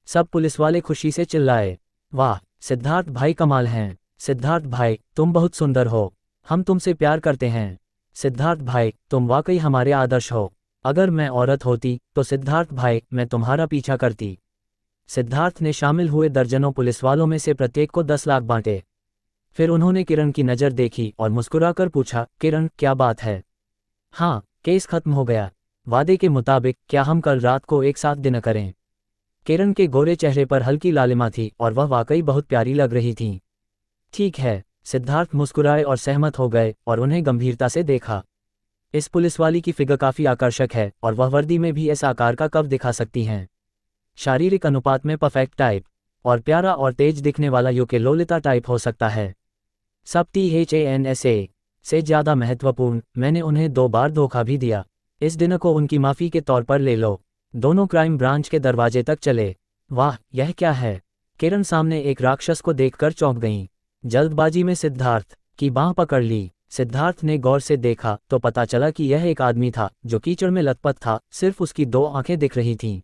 सब पुलिस वाले खुशी से चिल्लाए। वाह, सिद्धार्थ भाई कमाल हैं। सिद्धार्थ भाई, तुम बहुत सुंदर हो, हम तुमसे प्यार करते हैं। सिद्धार्थ भाई, तुम वाकई हमारे आदर्श हो। अगर मैं औरत होती तो सिद्धार्थ भाई, मैं तुम्हारा पीछा करती। सिद्धार्थ ने शामिल हुए दर्जनों पुलिस वालों में से प्रत्येक को 10 लाख बांटे। फिर उन्होंने किरण की नज़र देखी और मुस्कुराकर पूछा, किरण, क्या बात है? हाँ, केस खत्म हो गया। वादे के मुताबिक क्या हम कल रात को एक साथ डिनर करें? किरण के गोरे चेहरे पर हल्की लालिमा थी और वह वाकई बहुत प्यारी लग रही थी। ठीक है, सिद्धार्थ मुस्कुराए और सहमत हो गए और उन्हें गंभीरता से देखा। इस पुलिसवाली की फिगर काफ़ी आकर्षक है और वह वर्दी में भी इस आकार का कब दिखा सकती हैं। शारीरिक अनुपात में परफेक्ट टाइप, और प्यारा और तेज दिखने वाला यूके लोलिता टाइप हो सकता है। सब THANSA से ज़्यादा महत्वपूर्ण, मैंने उन्हें 2 बार धोखा भी दिया। इस डिनर को उनकी माफ़ी के तौर पर ले लो। दोनों क्राइम ब्रांच के दरवाजे तक चले। वाह, यह क्या है? किरण सामने एक राक्षस को देखकर चौंक गईं। जल्दबाजी में सिद्धार्थ की बांह पकड़ ली। सिद्धार्थ ने गौर से देखा तो पता चला कि यह एक आदमी था जो कीचड़ में लथपथ था, सिर्फ उसकी 2 आंखें दिख रही थीं।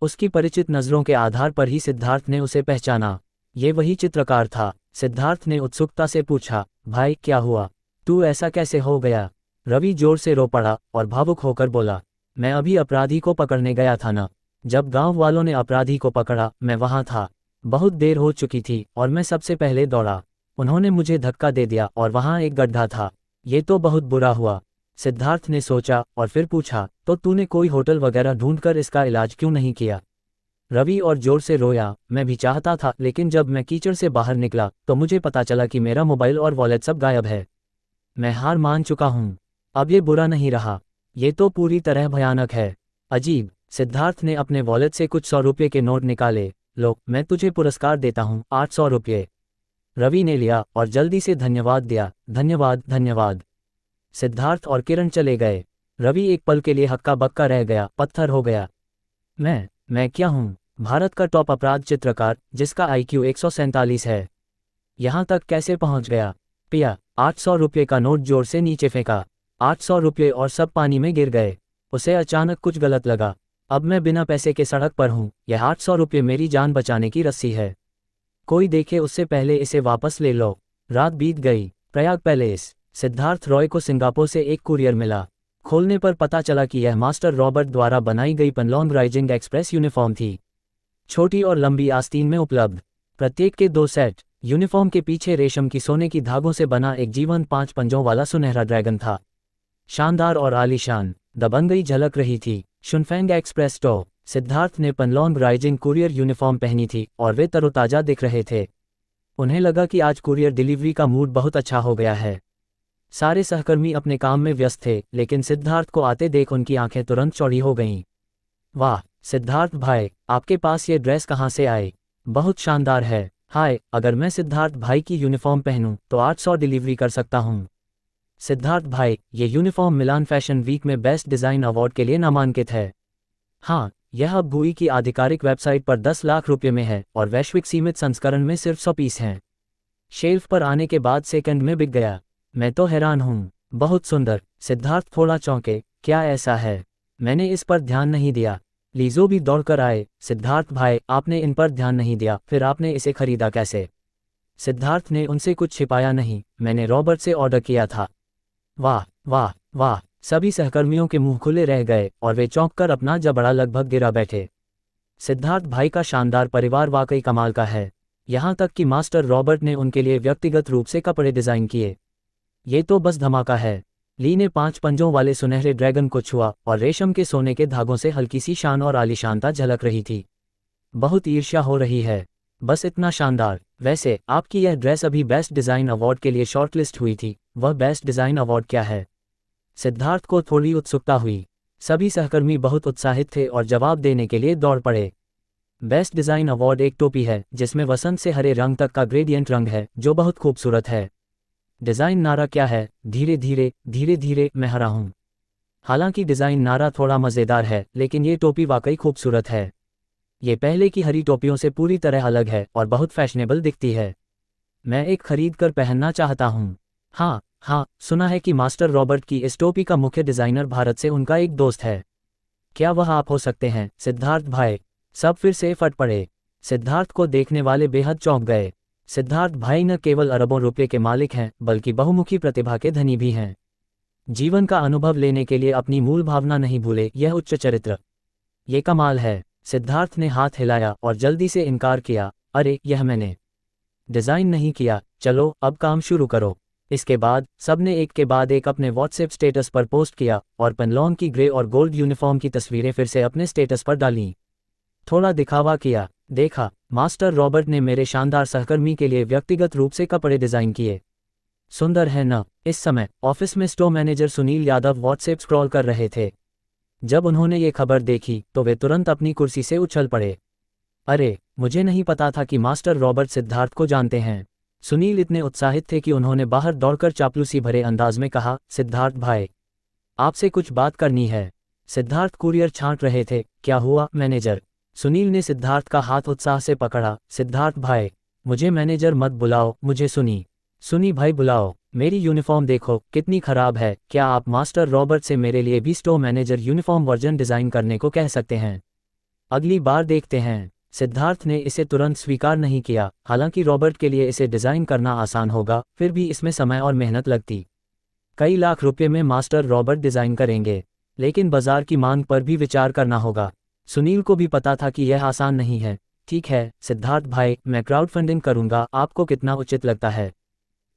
उसकी परिचित नज़रों के आधार पर ही सिद्धार्थ ने उसे पहचाना। ये वही चित्रकार था। सिद्धार्थ ने उत्सुकता से पूछा, भाई क्या हुआ? तू ऐसा कैसे हो गया? रवि जोर से रो पड़ा और भावुक होकर बोला, मैं अभी अपराधी को पकड़ने गया था ना। जब गांव वालों ने अपराधी को पकड़ा, मैं वहां था। बहुत देर हो चुकी थी और मैं सबसे पहले दौड़ा। उन्होंने मुझे धक्का दे दिया और वहां एक गड्ढा था। ये तो बहुत बुरा हुआ। सिद्धार्थ ने सोचा और फिर पूछा, तो तूने कोई होटल वगैरह ढूंढकर इसका इलाज क्यों नहीं किया? रवि और जोर से रोया, मैं भी चाहता था, लेकिन जब मैं कीचड़ से बाहर निकला तो मुझे पता चला कि मेरा मोबाइल और वॉलेट सब गायब है। मैं हार मान चुका हूँ। अब ये बुरा नहीं रहा, ये तो पूरी तरह भयानक है। अजीब। सिद्धार्थ ने अपने वॉलेट से कुछ 100 रुपये के नोट निकाले। लो, मैं तुझे पुरस्कार देता हूँ, 800 रुपये। रवि ने लिया और जल्दी से धन्यवाद दिया। धन्यवाद धन्यवाद। सिद्धार्थ और किरण चले गए। रवि एक पल के लिए हक्का बक्का रह गया, पत्थर हो गया। मैं क्या हूँ? भारत का टॉप अपराध चित्रकार, जिसका IQ 147 है, यहाँ तक कैसे पहुँच गया? पिया 800 रुपये का नोट जोर से नीचे फेंका। 800 रुपये और सब पानी में गिर गए। उसे अचानक कुछ गलत लगा। अब मैं बिना पैसे के सड़क पर हूँ। यह 800 रुपये मेरी जान बचाने की रस्सी है। कोई देखे उससे पहले इसे वापस ले लो। रात बीत गई। प्रयाग पैलेस। सिद्धार्थ रॉय को सिंगापुर से एक कुरियर मिला। खोलने पर पता चला कि यह मास्टर रॉबर्ट द्वारा बनाई गई पनलोंग राइजिंग एक्सप्रेस यूनिफॉर्म थी। छोटी और लंबी आस्तीन में उपलब्ध। प्रत्येक के 2 सेट। यूनिफॉर्म के पीछे रेशम की सोने की धागों से बना एक जीवंत 5 पंजों वाला सुनहरा ड्रैगन था। शानदार और आलीशान, दबंगई झलक रही थी। शुनफेंग एक्सप्रेस टॉप। सिद्धार्थ ने पनलोंग राइजिंग कुरियर यूनिफॉर्म पहनी थी और वे तरोताजा दिख रहे थे। उन्हें लगा कि आज कुरियर डिलीवरी का मूड बहुत अच्छा हो गया है। सारे सहकर्मी अपने काम में व्यस्त थे, लेकिन सिद्धार्थ को आते देख उनकी आंखें तुरंत चौड़ी हो गईं। वाह सिद्धार्थ भाई, आपके पास ये ड्रेस कहाँ से आई? बहुत शानदार है। हाय, अगर मैं सिद्धार्थ भाई की यूनिफॉर्म पहनूं तो 800 डिलीवरी कर सकता हूँ। सिद्धार्थ भाई, ये यूनिफॉर्म मिलान फैशन वीक में बेस्ट डिज़ाइन अवार्ड के लिए नामांकित है। हाँ, यह अब बुई की आधिकारिक वेबसाइट पर 10 लाख रुपये में है और वैश्विक सीमित संस्करण में सिर्फ 100 पीस हैं। शेल्फ पर आने के बाद सेकंड में बिक गया। मैं तो हैरान हूँ। बहुत सुंदर। सिद्धार्थ थोड़ा चौंके। क्या ऐसा है? मैंने इस पर ध्यान नहीं दिया। लीजो भी दौड़कर आए। सिद्धार्थ भाई, आपने इन पर ध्यान नहीं दिया, फिर आपने इसे खरीदा कैसे? सिद्धार्थ ने उनसे कुछ छिपाया नहीं। मैंने रॉबर्ट से ऑर्डर किया था। वाह वाह वाह। सभी सहकर्मियों के मुंह खुले रह गए और वे चौंक कर अपना जबड़ा लगभग गिरा बैठे। सिद्धार्थ भाई का शानदार परिवार वाकई कमाल का है। यहाँ तक कि मास्टर रॉबर्ट ने उनके लिए व्यक्तिगत रूप से कपड़े डिज़ाइन किए। ये तो बस धमाका है। ली ने 5 पंजों वाले सुनहरे ड्रैगन को छुआ और रेशम के सोने के धागों से हल्की सी शान और आलीशानता झलक रही थी। बहुत ईर्ष्या हो रही है। बस इतना शानदार। वैसे आपकी यह ड्रेस अभी बेस्ट डिज़ाइन अवार्ड के लिए शॉर्टलिस्ट हुई थी। वह बेस्ट डिज़ाइन अवार्ड क्या है? सिद्धार्थ को थोड़ी उत्सुकता हुई। सभी सहकर्मी बहुत उत्साहित थे और जवाब देने के लिए दौड़ पड़े। बेस्ट डिज़ाइन अवार्ड एक टोपी है जिसमें वसंत से हरे रंग तक का ग्रेडियंट रंग है, जो बहुत खूबसूरत है। डिज़ाइन नारा क्या है? धीरे धीरे मैं हरा हूँ। हालांकि डिज़ाइन नारा थोड़ा मज़ेदार है, लेकिन ये टोपी वाकई खूबसूरत है। ये पहले की हरी टोपियों से पूरी तरह अलग है और बहुत फैशनेबल दिखती है। मैं एक खरीद कर पहनना चाहता हूँ। हाँ, सुना है कि मास्टर रॉबर्ट की इस टोपी का मुख्य डिज़ाइनर भारत से उनका एक दोस्त है। क्या वह आप हो सकते हैं सिद्धार्थ भाई? सब फिर से फट पड़े। सिद्धार्थ को देखने वाले बेहद चौंक गए। सिद्धार्थ भाई न केवल अरबों रुपये के मालिक हैं, बल्कि बहुमुखी प्रतिभा के धनी भी हैं। जीवन का अनुभव लेने के लिए अपनी मूल भावना नहीं भूले, यह उच्च चरित्र। ये कमाल है। सिद्धार्थ ने हाथ हिलाया और जल्दी से इनकार किया। अरे, यह मैंने डिज़ाइन नहीं किया। चलो अब काम शुरू करो। इसके बाद सबने एक के बाद एक अपने व्हाट्सएप स्टेटस पर पोस्ट किया और पनलोंग की ग्रे और गोल्ड यूनिफॉर्म की तस्वीरें फिर से अपने स्टेटस पर डालीं। थोड़ा दिखावा किया। देखा, मास्टर रॉबर्ट ने मेरे शानदार सहकर्मी के लिए व्यक्तिगत रूप से कपड़े डिज़ाइन किए। सुंदर है न? इस समय ऑफिस में store manager Sunil Yadav WhatsApp scroll कर रहे थे। जब उन्होंने ये खबर देखी तो वे तुरंत अपनी कुर्सी से उछल पड़े। अरे, मुझे नहीं पता था कि मास्टर रॉबर्ट सिद्धार्थ को जानते हैं। सुनील इतने उत्साहित थे कि उन्होंने बाहर दौड़कर चापलूसी भरे अंदाज में कहा, सिद्धार्थ भाई, आपसे कुछ बात करनी है। सिद्धार्थ कुरियर छांट रहे थे। क्या हुआ मैनेजर? सुनील ने सिद्धार्थ का हाथ उत्साह से पकड़ा। सिद्धार्थ भाई, मुझे मैनेजर मत बुलाओ, मुझे सुनी भाई बुलाओ। मेरी यूनिफॉर्म देखो कितनी खराब है। क्या आप मास्टर रॉबर्ट से मेरे लिए भी store manager uniform version design करने को कह सकते हैं? अगली बार देखते हैं। सिद्धार्थ ने इसे तुरंत स्वीकार नहीं किया। हालांकि रॉबर्ट के लिए इसे डिज़ाइन करना आसान होगा, फिर भी इसमें समय और मेहनत लगती। कई लाख रुपये में मास्टर रॉबर्ट डिज़ाइन करेंगे, लेकिन बाजार की मांग पर भी विचार करना होगा। सुनील को भी पता था कि यह आसान नहीं है। ठीक है सिद्धार्थ भाई, मैं क्राउड फंडिंग करूंगा। आपको कितना उचित लगता है?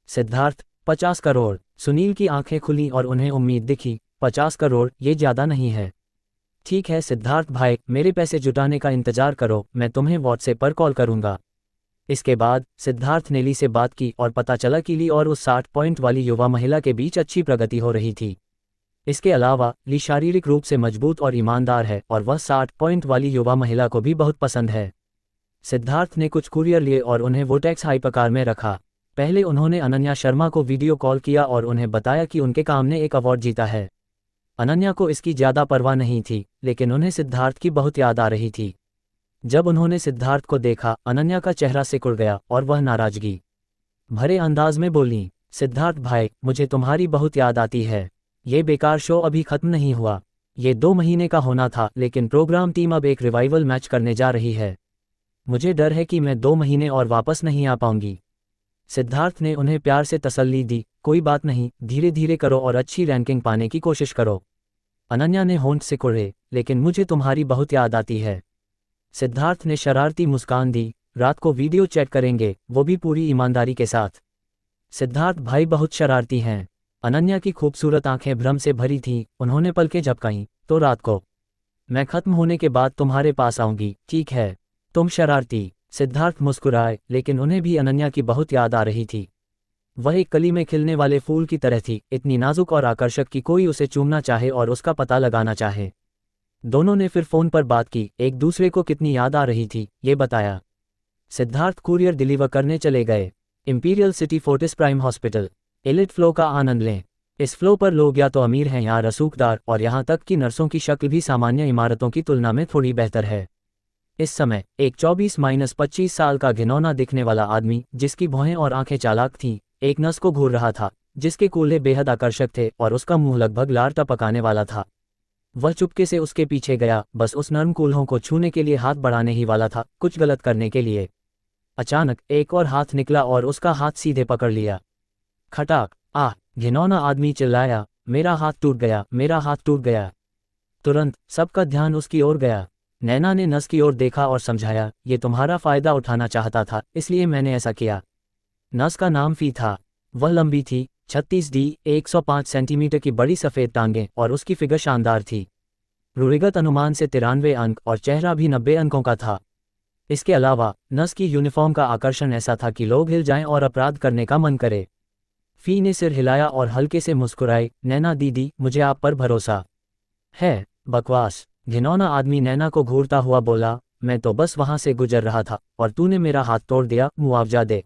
सिद्धार्थ, 50 करोड़। सुनील की आंखें खुली और उन्हें उम्मीद दिखी। 50 करोड़, ये ज़्यादा नहीं है। ठीक है सिद्धार्थ भाई, मेरे पैसे जुटाने का इंतजार करो, मैं तुम्हें व्हाट्सएप पर कॉल करूंगा। इसके बाद सिद्धार्थ ने ली से बात की और पता चला कि ली और उस 60 पॉइंट वाली युवा महिला के बीच अच्छी प्रगति हो रही थी। इसके अलावा ली शारीरिक रूप से मजबूत और ईमानदार है और वह 60 पॉइंट वाली युवा महिला को भी बहुत पसंद है। सिद्धार्थ ने कुछ कुरियर लिए और उन्हें वोटेक्स हाइपरकार में रखा। पहले उन्होंने अनन्या शर्मा को वीडियो कॉल किया और उन्हें बताया कि उनके काम ने एक अवार्ड जीता है। अनन्या को इसकी ज़्यादा परवाह नहीं थी, लेकिन उन्हें सिद्धार्थ की बहुत याद आ रही थी। जब उन्होंने सिद्धार्थ को देखा, अनन्या का चेहरा सिकुड़ गया और वह नाराजगी भरे अंदाज में बोली, सिद्धार्थ भाई, मुझे तुम्हारी बहुत याद आती है। ये बेकार शो अभी खत्म नहीं हुआ। ये 2 महीने का होना था, लेकिन प्रोग्राम टीम अब एक रिवाइवल मैच करने जा रही है। मुझे डर है कि मैं 2 महीने और वापस नहीं आ पाऊंगी। सिद्धार्थ ने उन्हें प्यार से तसल्ली दी, कोई बात नहीं, धीरे धीरे करो और अच्छी रैंकिंग पाने की कोशिश करो। अनन्या ने होंठ सिकुड़े, लेकिन मुझे तुम्हारी बहुत याद आती है। सिद्धार्थ ने शरारती मुस्कान दी, रात को वीडियो चैट करेंगे, वो भी पूरी ईमानदारी के साथ। सिद्धार्थ भाई बहुत शरारती हैं। अनन्या की खूबसूरत आंखें भ्रम से भरी थीं, उन्होंने पलकें झपकाईं। तो रात को मैं खत्म होने के बाद तुम्हारे पास आऊंगी, ठीक है? तुम शरारती। सिद्धार्थ मुस्कुराए, लेकिन उन्हें भी अनन्या की बहुत याद आ रही थी। वह एक कली में खिलने वाले फूल की तरह थी, इतनी नाजुक और आकर्षक कि कोई उसे चूमना चाहे और उसका पता लगाना चाहे। दोनों ने फिर फोन पर बात की, एक दूसरे को कितनी याद आ रही थी ये बताया। सिद्धार्थ कुरियर डिलीवर करने चले गए। Imperial city Fortis prime hospital. Elite flow का आनंद लें। इस फ्लो पर लोग या तो अमीर हैं या रसूखदार, और यहाँ तक कि नर्सों की शक्ल भी सामान्य इमारतों की तुलना में थोड़ी बेहतर है। इस समय एक 24-25 साल का घिनौना दिखने वाला आदमी, जिसकी भौहें और आंखें चालाक थीं, एक नस को घूर रहा था, जिसके कूल्हे बेहद आकर्षक थे और उसका मुंह लगभग लार टपकाने वाला था। वह चुपके से उसके पीछे गया, बस उस नर्म कूल्हों को छूने के लिए हाथ बढ़ाने ही वाला था, कुछ गलत करने के लिए। अचानक एक और हाथ निकला और उसका हाथ सीधे पकड़ लिया। खटाक! आह! घिनौना आदमी चिल्लाया, मेरा हाथ टूट गया, मेरा हाथ टूट गया। तुरंत सबका ध्यान उसकी ओर गया। नैना ने नस की ओर देखा और समझाया, ये तुम्हारा फायदा उठाना चाहता था, इसलिए मैंने ऐसा किया। नस का नाम फी था। वह लंबी थी, 36D, 105 सेंटीमीटर की बड़ी सफ़ेद टांगें, और उसकी फिगर शानदार थी। रूढ़िगत अनुमान से 93 अंक और चेहरा भी 90 अंकों का था। इसके अलावा नस की यूनिफॉर्म का आकर्षण ऐसा था कि लोग हिल जाएं और अपराध करने का मन करे। फी ने सिर हिलाया और हल्के से मुस्कुराई, नैना दीदी, मुझे आप पर भरोसा है। बकवास! घिनौना आदमी नैना को घूरता हुआ बोला, मैं तो बस वहां से गुजर रहा था और तूने मेरा हाथ तोड़ दिया। मुआवजा दे,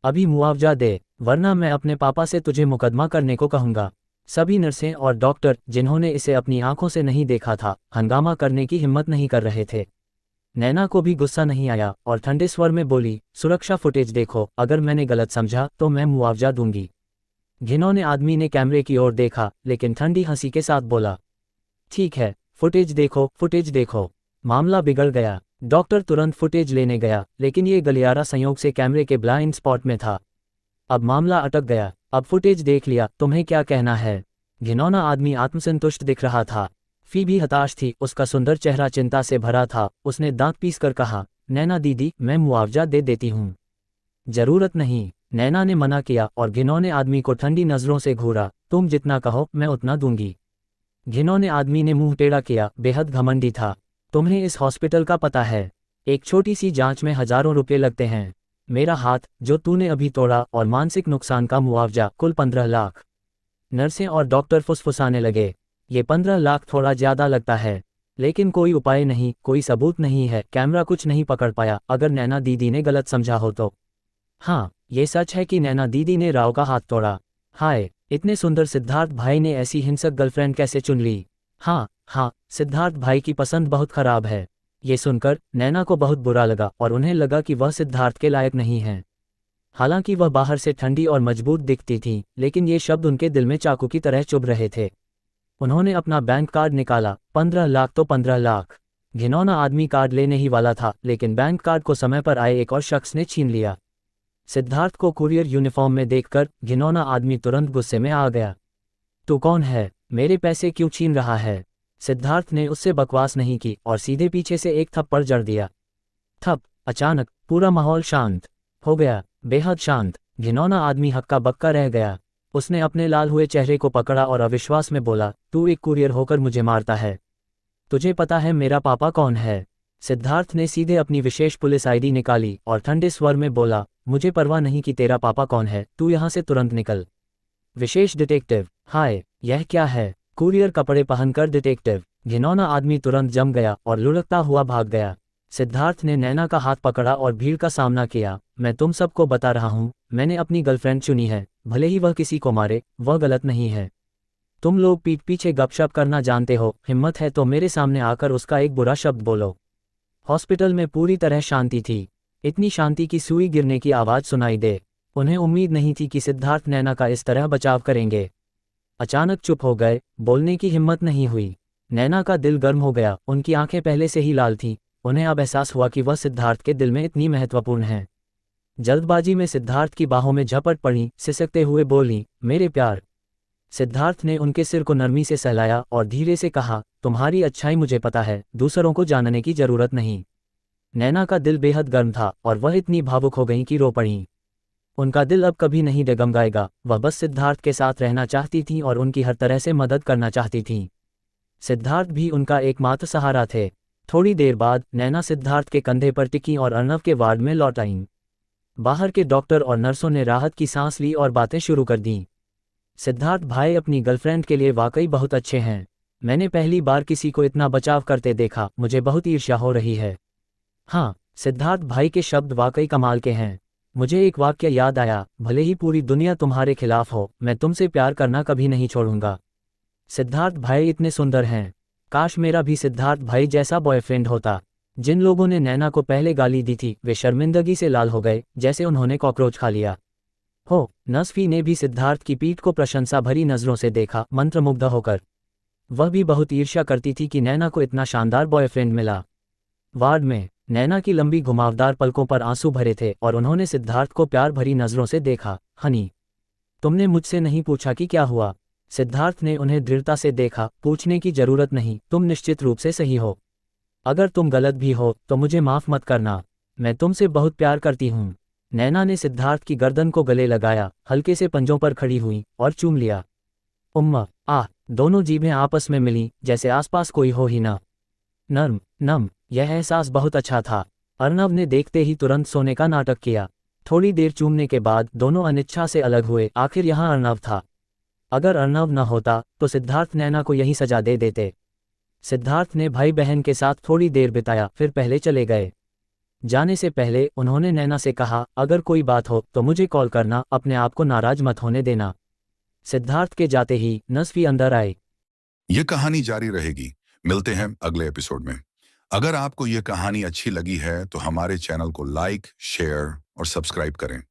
अभी मुआवजा दे, वरना मैं अपने पापा से तुझे मुकदमा करने को कहूंगा। सभी नर्सें और डॉक्टर, जिन्होंने इसे अपनी आंखों से नहीं देखा था, हंगामा करने की हिम्मत नहीं कर रहे थे। नैना को भी गुस्सा नहीं आया और ठंडे स्वर में बोली, सुरक्षा फुटेज देखो, अगर मैंने गलत समझा तो मैं मुआवजा दूंगी। घिनौने आदमी ने कैमरे की ओर देखा, लेकिन ठंडी हंसी के साथ बोला, ठीक है, फुटेज देखो, फुटेज देखो। मामला बिगड़ गया। डॉक्टर तुरंत फुटेज लेने गया, लेकिन ये गलियारा संयोग से कैमरे के ब्लाइंड स्पॉट में था। अब मामला अटक गया। अब फुटेज देख लिया, तुम्हें क्या कहना है? घिनौना आदमी आत्मसंतुष्ट दिख रहा था। फी भी हताश थी, उसका सुंदर चेहरा चिंता से भरा था। उसने दांत पीस कर कहा, नैना दीदी, मैं मुआवजा दे देती हूँ। जरूरत नहीं, नैना ने मना किया और घिनौने आदमी को ठंडी नजरों से घूरा, तुम जितना कहो मैं उतना दूंगी। घिनौने आदमी ने मुंह टेढ़ा किया, बेहद घमंडी था। तुम्हें इस हॉस्पिटल का पता है? एक छोटी सी जांच में हजारों रुपए लगते हैं। मेरा हाथ जो तूने अभी तोड़ा और मानसिक नुकसान का मुआवजा कुल 15 लाख। नर्सें और डॉक्टर फुसफुसाने लगे, ये 15 लाख थोड़ा ज्यादा लगता है, लेकिन कोई उपाय नहीं, कोई सबूत नहीं है, कैमरा कुछ नहीं पकड़ पाया। अगर नैना दीदी ने गलत समझा हो तो? हाँ, ये सच है कि नैना दीदी ने राव का हाथ तोड़ा। हाय, इतने सुंदर सिद्धार्थ भाई ने ऐसी हिंसक गर्लफ्रेंड कैसे चुन ली? हाँ, सिद्धार्थ भाई की पसंद बहुत खराब है। ये सुनकर नैना को बहुत बुरा लगा और उन्हें लगा कि वह सिद्धार्थ के लायक नहीं है। हालांकि वह बाहर से ठंडी और मजबूत दिखती थी, लेकिन ये शब्द उनके दिल में चाकू की तरह चुभ रहे थे। उन्होंने अपना बैंक कार्ड निकाला। 15 लाख तो 15 लाख। घिनौना आदमी कार्ड लेने ही वाला था, लेकिन बैंक कार्ड को समय पर आए एक और शख्स ने छीन लिया। सिद्धार्थ को कुरियर यूनिफॉर्म में देखकर घिनौना आदमी तुरंत गुस्से में आ गया। तू कौन है? मेरे पैसे क्यों छीन रहा है? सिद्धार्थ ने उससे बकवास नहीं की और सीधे पीछे से एक थप्पड़ जड़ दिया। थप! अचानक पूरा माहौल शांत हो गया, बेहद शांत। घिनौना आदमी हक्का बक्का रह गया। उसने अपने लाल हुए चेहरे को पकड़ा और अविश्वास में बोला, तू एक कुरियर होकर मुझे मारता है? तुझे पता है मेरा पापा कौन है? सिद्धार्थ ने सीधे अपनी विशेष पुलिस आईडी निकाली और ठंडे स्वर में बोला, मुझे परवाह नहीं कि तेरा पापा कौन है, तू यहाँ से तुरंत निकल। विशेष डिटेक्टिव। हाय, यह क्या है? कुरियर कपड़े पहनकर डिटेक्टिव। घिनौना आदमी तुरंत जम गया और लुढ़कता हुआ भाग गया। सिद्धार्थ ने नैना का हाथ पकड़ा और भीड़ का सामना किया। मैं तुम सबको बता रहा हूँ, मैंने अपनी गर्लफ्रेंड चुनी है, भले ही वह किसी को मारे, वह गलत नहीं है। तुम लोग पीठ पीछे गपशप करना जानते हो, हिम्मत है तो मेरे सामने आकर उसका एक बुरा शब्द बोलो। हॉस्पिटल में पूरी तरह शांति थी, इतनी शांति कि सुई गिरने की आवाज़ सुनाई दे। उन्हें उम्मीद नहीं थी कि सिद्धार्थ नैना का इस तरह बचाव करेंगे। अचानक चुप हो गए, बोलने की हिम्मत नहीं हुई। नैना का दिल गर्म हो गया, उनकी आंखें पहले से ही लाल थीं। उन्हें अब एहसास हुआ कि वह सिद्धार्थ के दिल में इतनी महत्वपूर्ण हैं। जल्दबाजी में सिद्धार्थ की बाहों में झपट पड़ी, सिसकते हुए बोली, मेरे प्यार। सिद्धार्थ ने उनके सिर को नरमी से सहलाया और धीरे से कहा, तुम्हारी अच्छाई मुझे पता है, दूसरों को जानने की जरूरत नहीं। नैना का दिल बेहद गर्म था और वह इतनी भावुक हो गईं कि रो पड़ीं। उनका दिल अब कभी नहीं डगमगाएगा, वह बस सिद्धार्थ के साथ रहना चाहती थीं और उनकी हर तरह से मदद करना चाहती थीं। सिद्धार्थ भी उनका एकमात्र सहारा थे। थोड़ी देर बाद नैना सिद्धार्थ के कंधे पर टिकी और अर्नव के वार्ड में लौट आईं। बाहर के डॉक्टर और नर्सों ने राहत की सांस ली और बातें शुरू कर दीं। सिद्धार्थ भाई अपनी गर्लफ्रेंड के लिए वाकई बहुत अच्छे हैं। मैंने पहली बार किसी को इतना बचाव करते देखा, मुझे बहुत ईर्ष्या हो रही है। हाँ, सिद्धार्थ भाई के शब्द वाकई कमाल के हैं। मुझे एक वाक्य याद आया, भले ही पूरी दुनिया तुम्हारे खिलाफ हो, मैं तुमसे प्यार करना कभी नहीं छोड़ूंगा। सिद्धार्थ भाई इतने सुंदर हैं, काश मेरा भी सिद्धार्थ भाई जैसा बॉयफ्रेंड होता। जिन लोगों ने नैना को पहले गाली दी थी, वे शर्मिंदगी से लाल हो गए, जैसे उन्होंने कॉकरोच खा लिया हो। नसफी ने भी सिद्धार्थ की पीठ को प्रशंसा भरी नजरों से देखा, मंत्रमुग्ध होकर। वह भी बहुत ईर्ष्या करती थी कि नैना को इतना शानदार बॉयफ्रेंड मिला। वार्ड में नैना की लंबी घुमावदार पलकों पर आंसू भरे थे और उन्होंने सिद्धार्थ को प्यार भरी नजरों से देखा। हनी, तुमने मुझसे नहीं पूछा कि क्या हुआ? सिद्धार्थ ने उन्हें दृढ़ता से देखा, पूछने की जरूरत नहीं, तुम निश्चित रूप से सही हो। अगर तुम गलत भी हो तो मुझे माफ मत करना, मैं तुमसे बहुत प्यार करती हूँ। नैना ने सिद्धार्थ की गर्दन को गले लगाया, हल्के से पंजों पर खड़ी हुई और चूम लिया। उम्मा, आह, दोनों जीभें आपस में मिलीं, जैसे आसपास कोई हो ही ना। नर्म, नम, यह एहसास बहुत अच्छा था। अर्नव ने देखते ही तुरंत सोने का नाटक किया। थोड़ी देर चूमने के बाद दोनों अनिच्छा से अलग हुए। आखिर यहाँ अर्नव था। अगर अर्नव न होता तो सिद्धार्थ नैना को यही सजा दे देते। सिद्धार्थ ने भाई बहन के साथ थोड़ी देर बिताया, फिर पहले चले गए। जाने से पहले उन्होंने नैना से कहा, अगर कोई बात हो तो मुझे कॉल करना, अपने आप को नाराज मत होने देना। सिद्धार्थ के जाते ही नसफी अंदर आई। ये कहानी जारी रहेगी, मिलते हैं अगले एपिसोड में। अगर आपको ये कहानी अच्छी लगी है तो हमारे चैनल को लाइक, शेयर और सब्सक्राइब करें।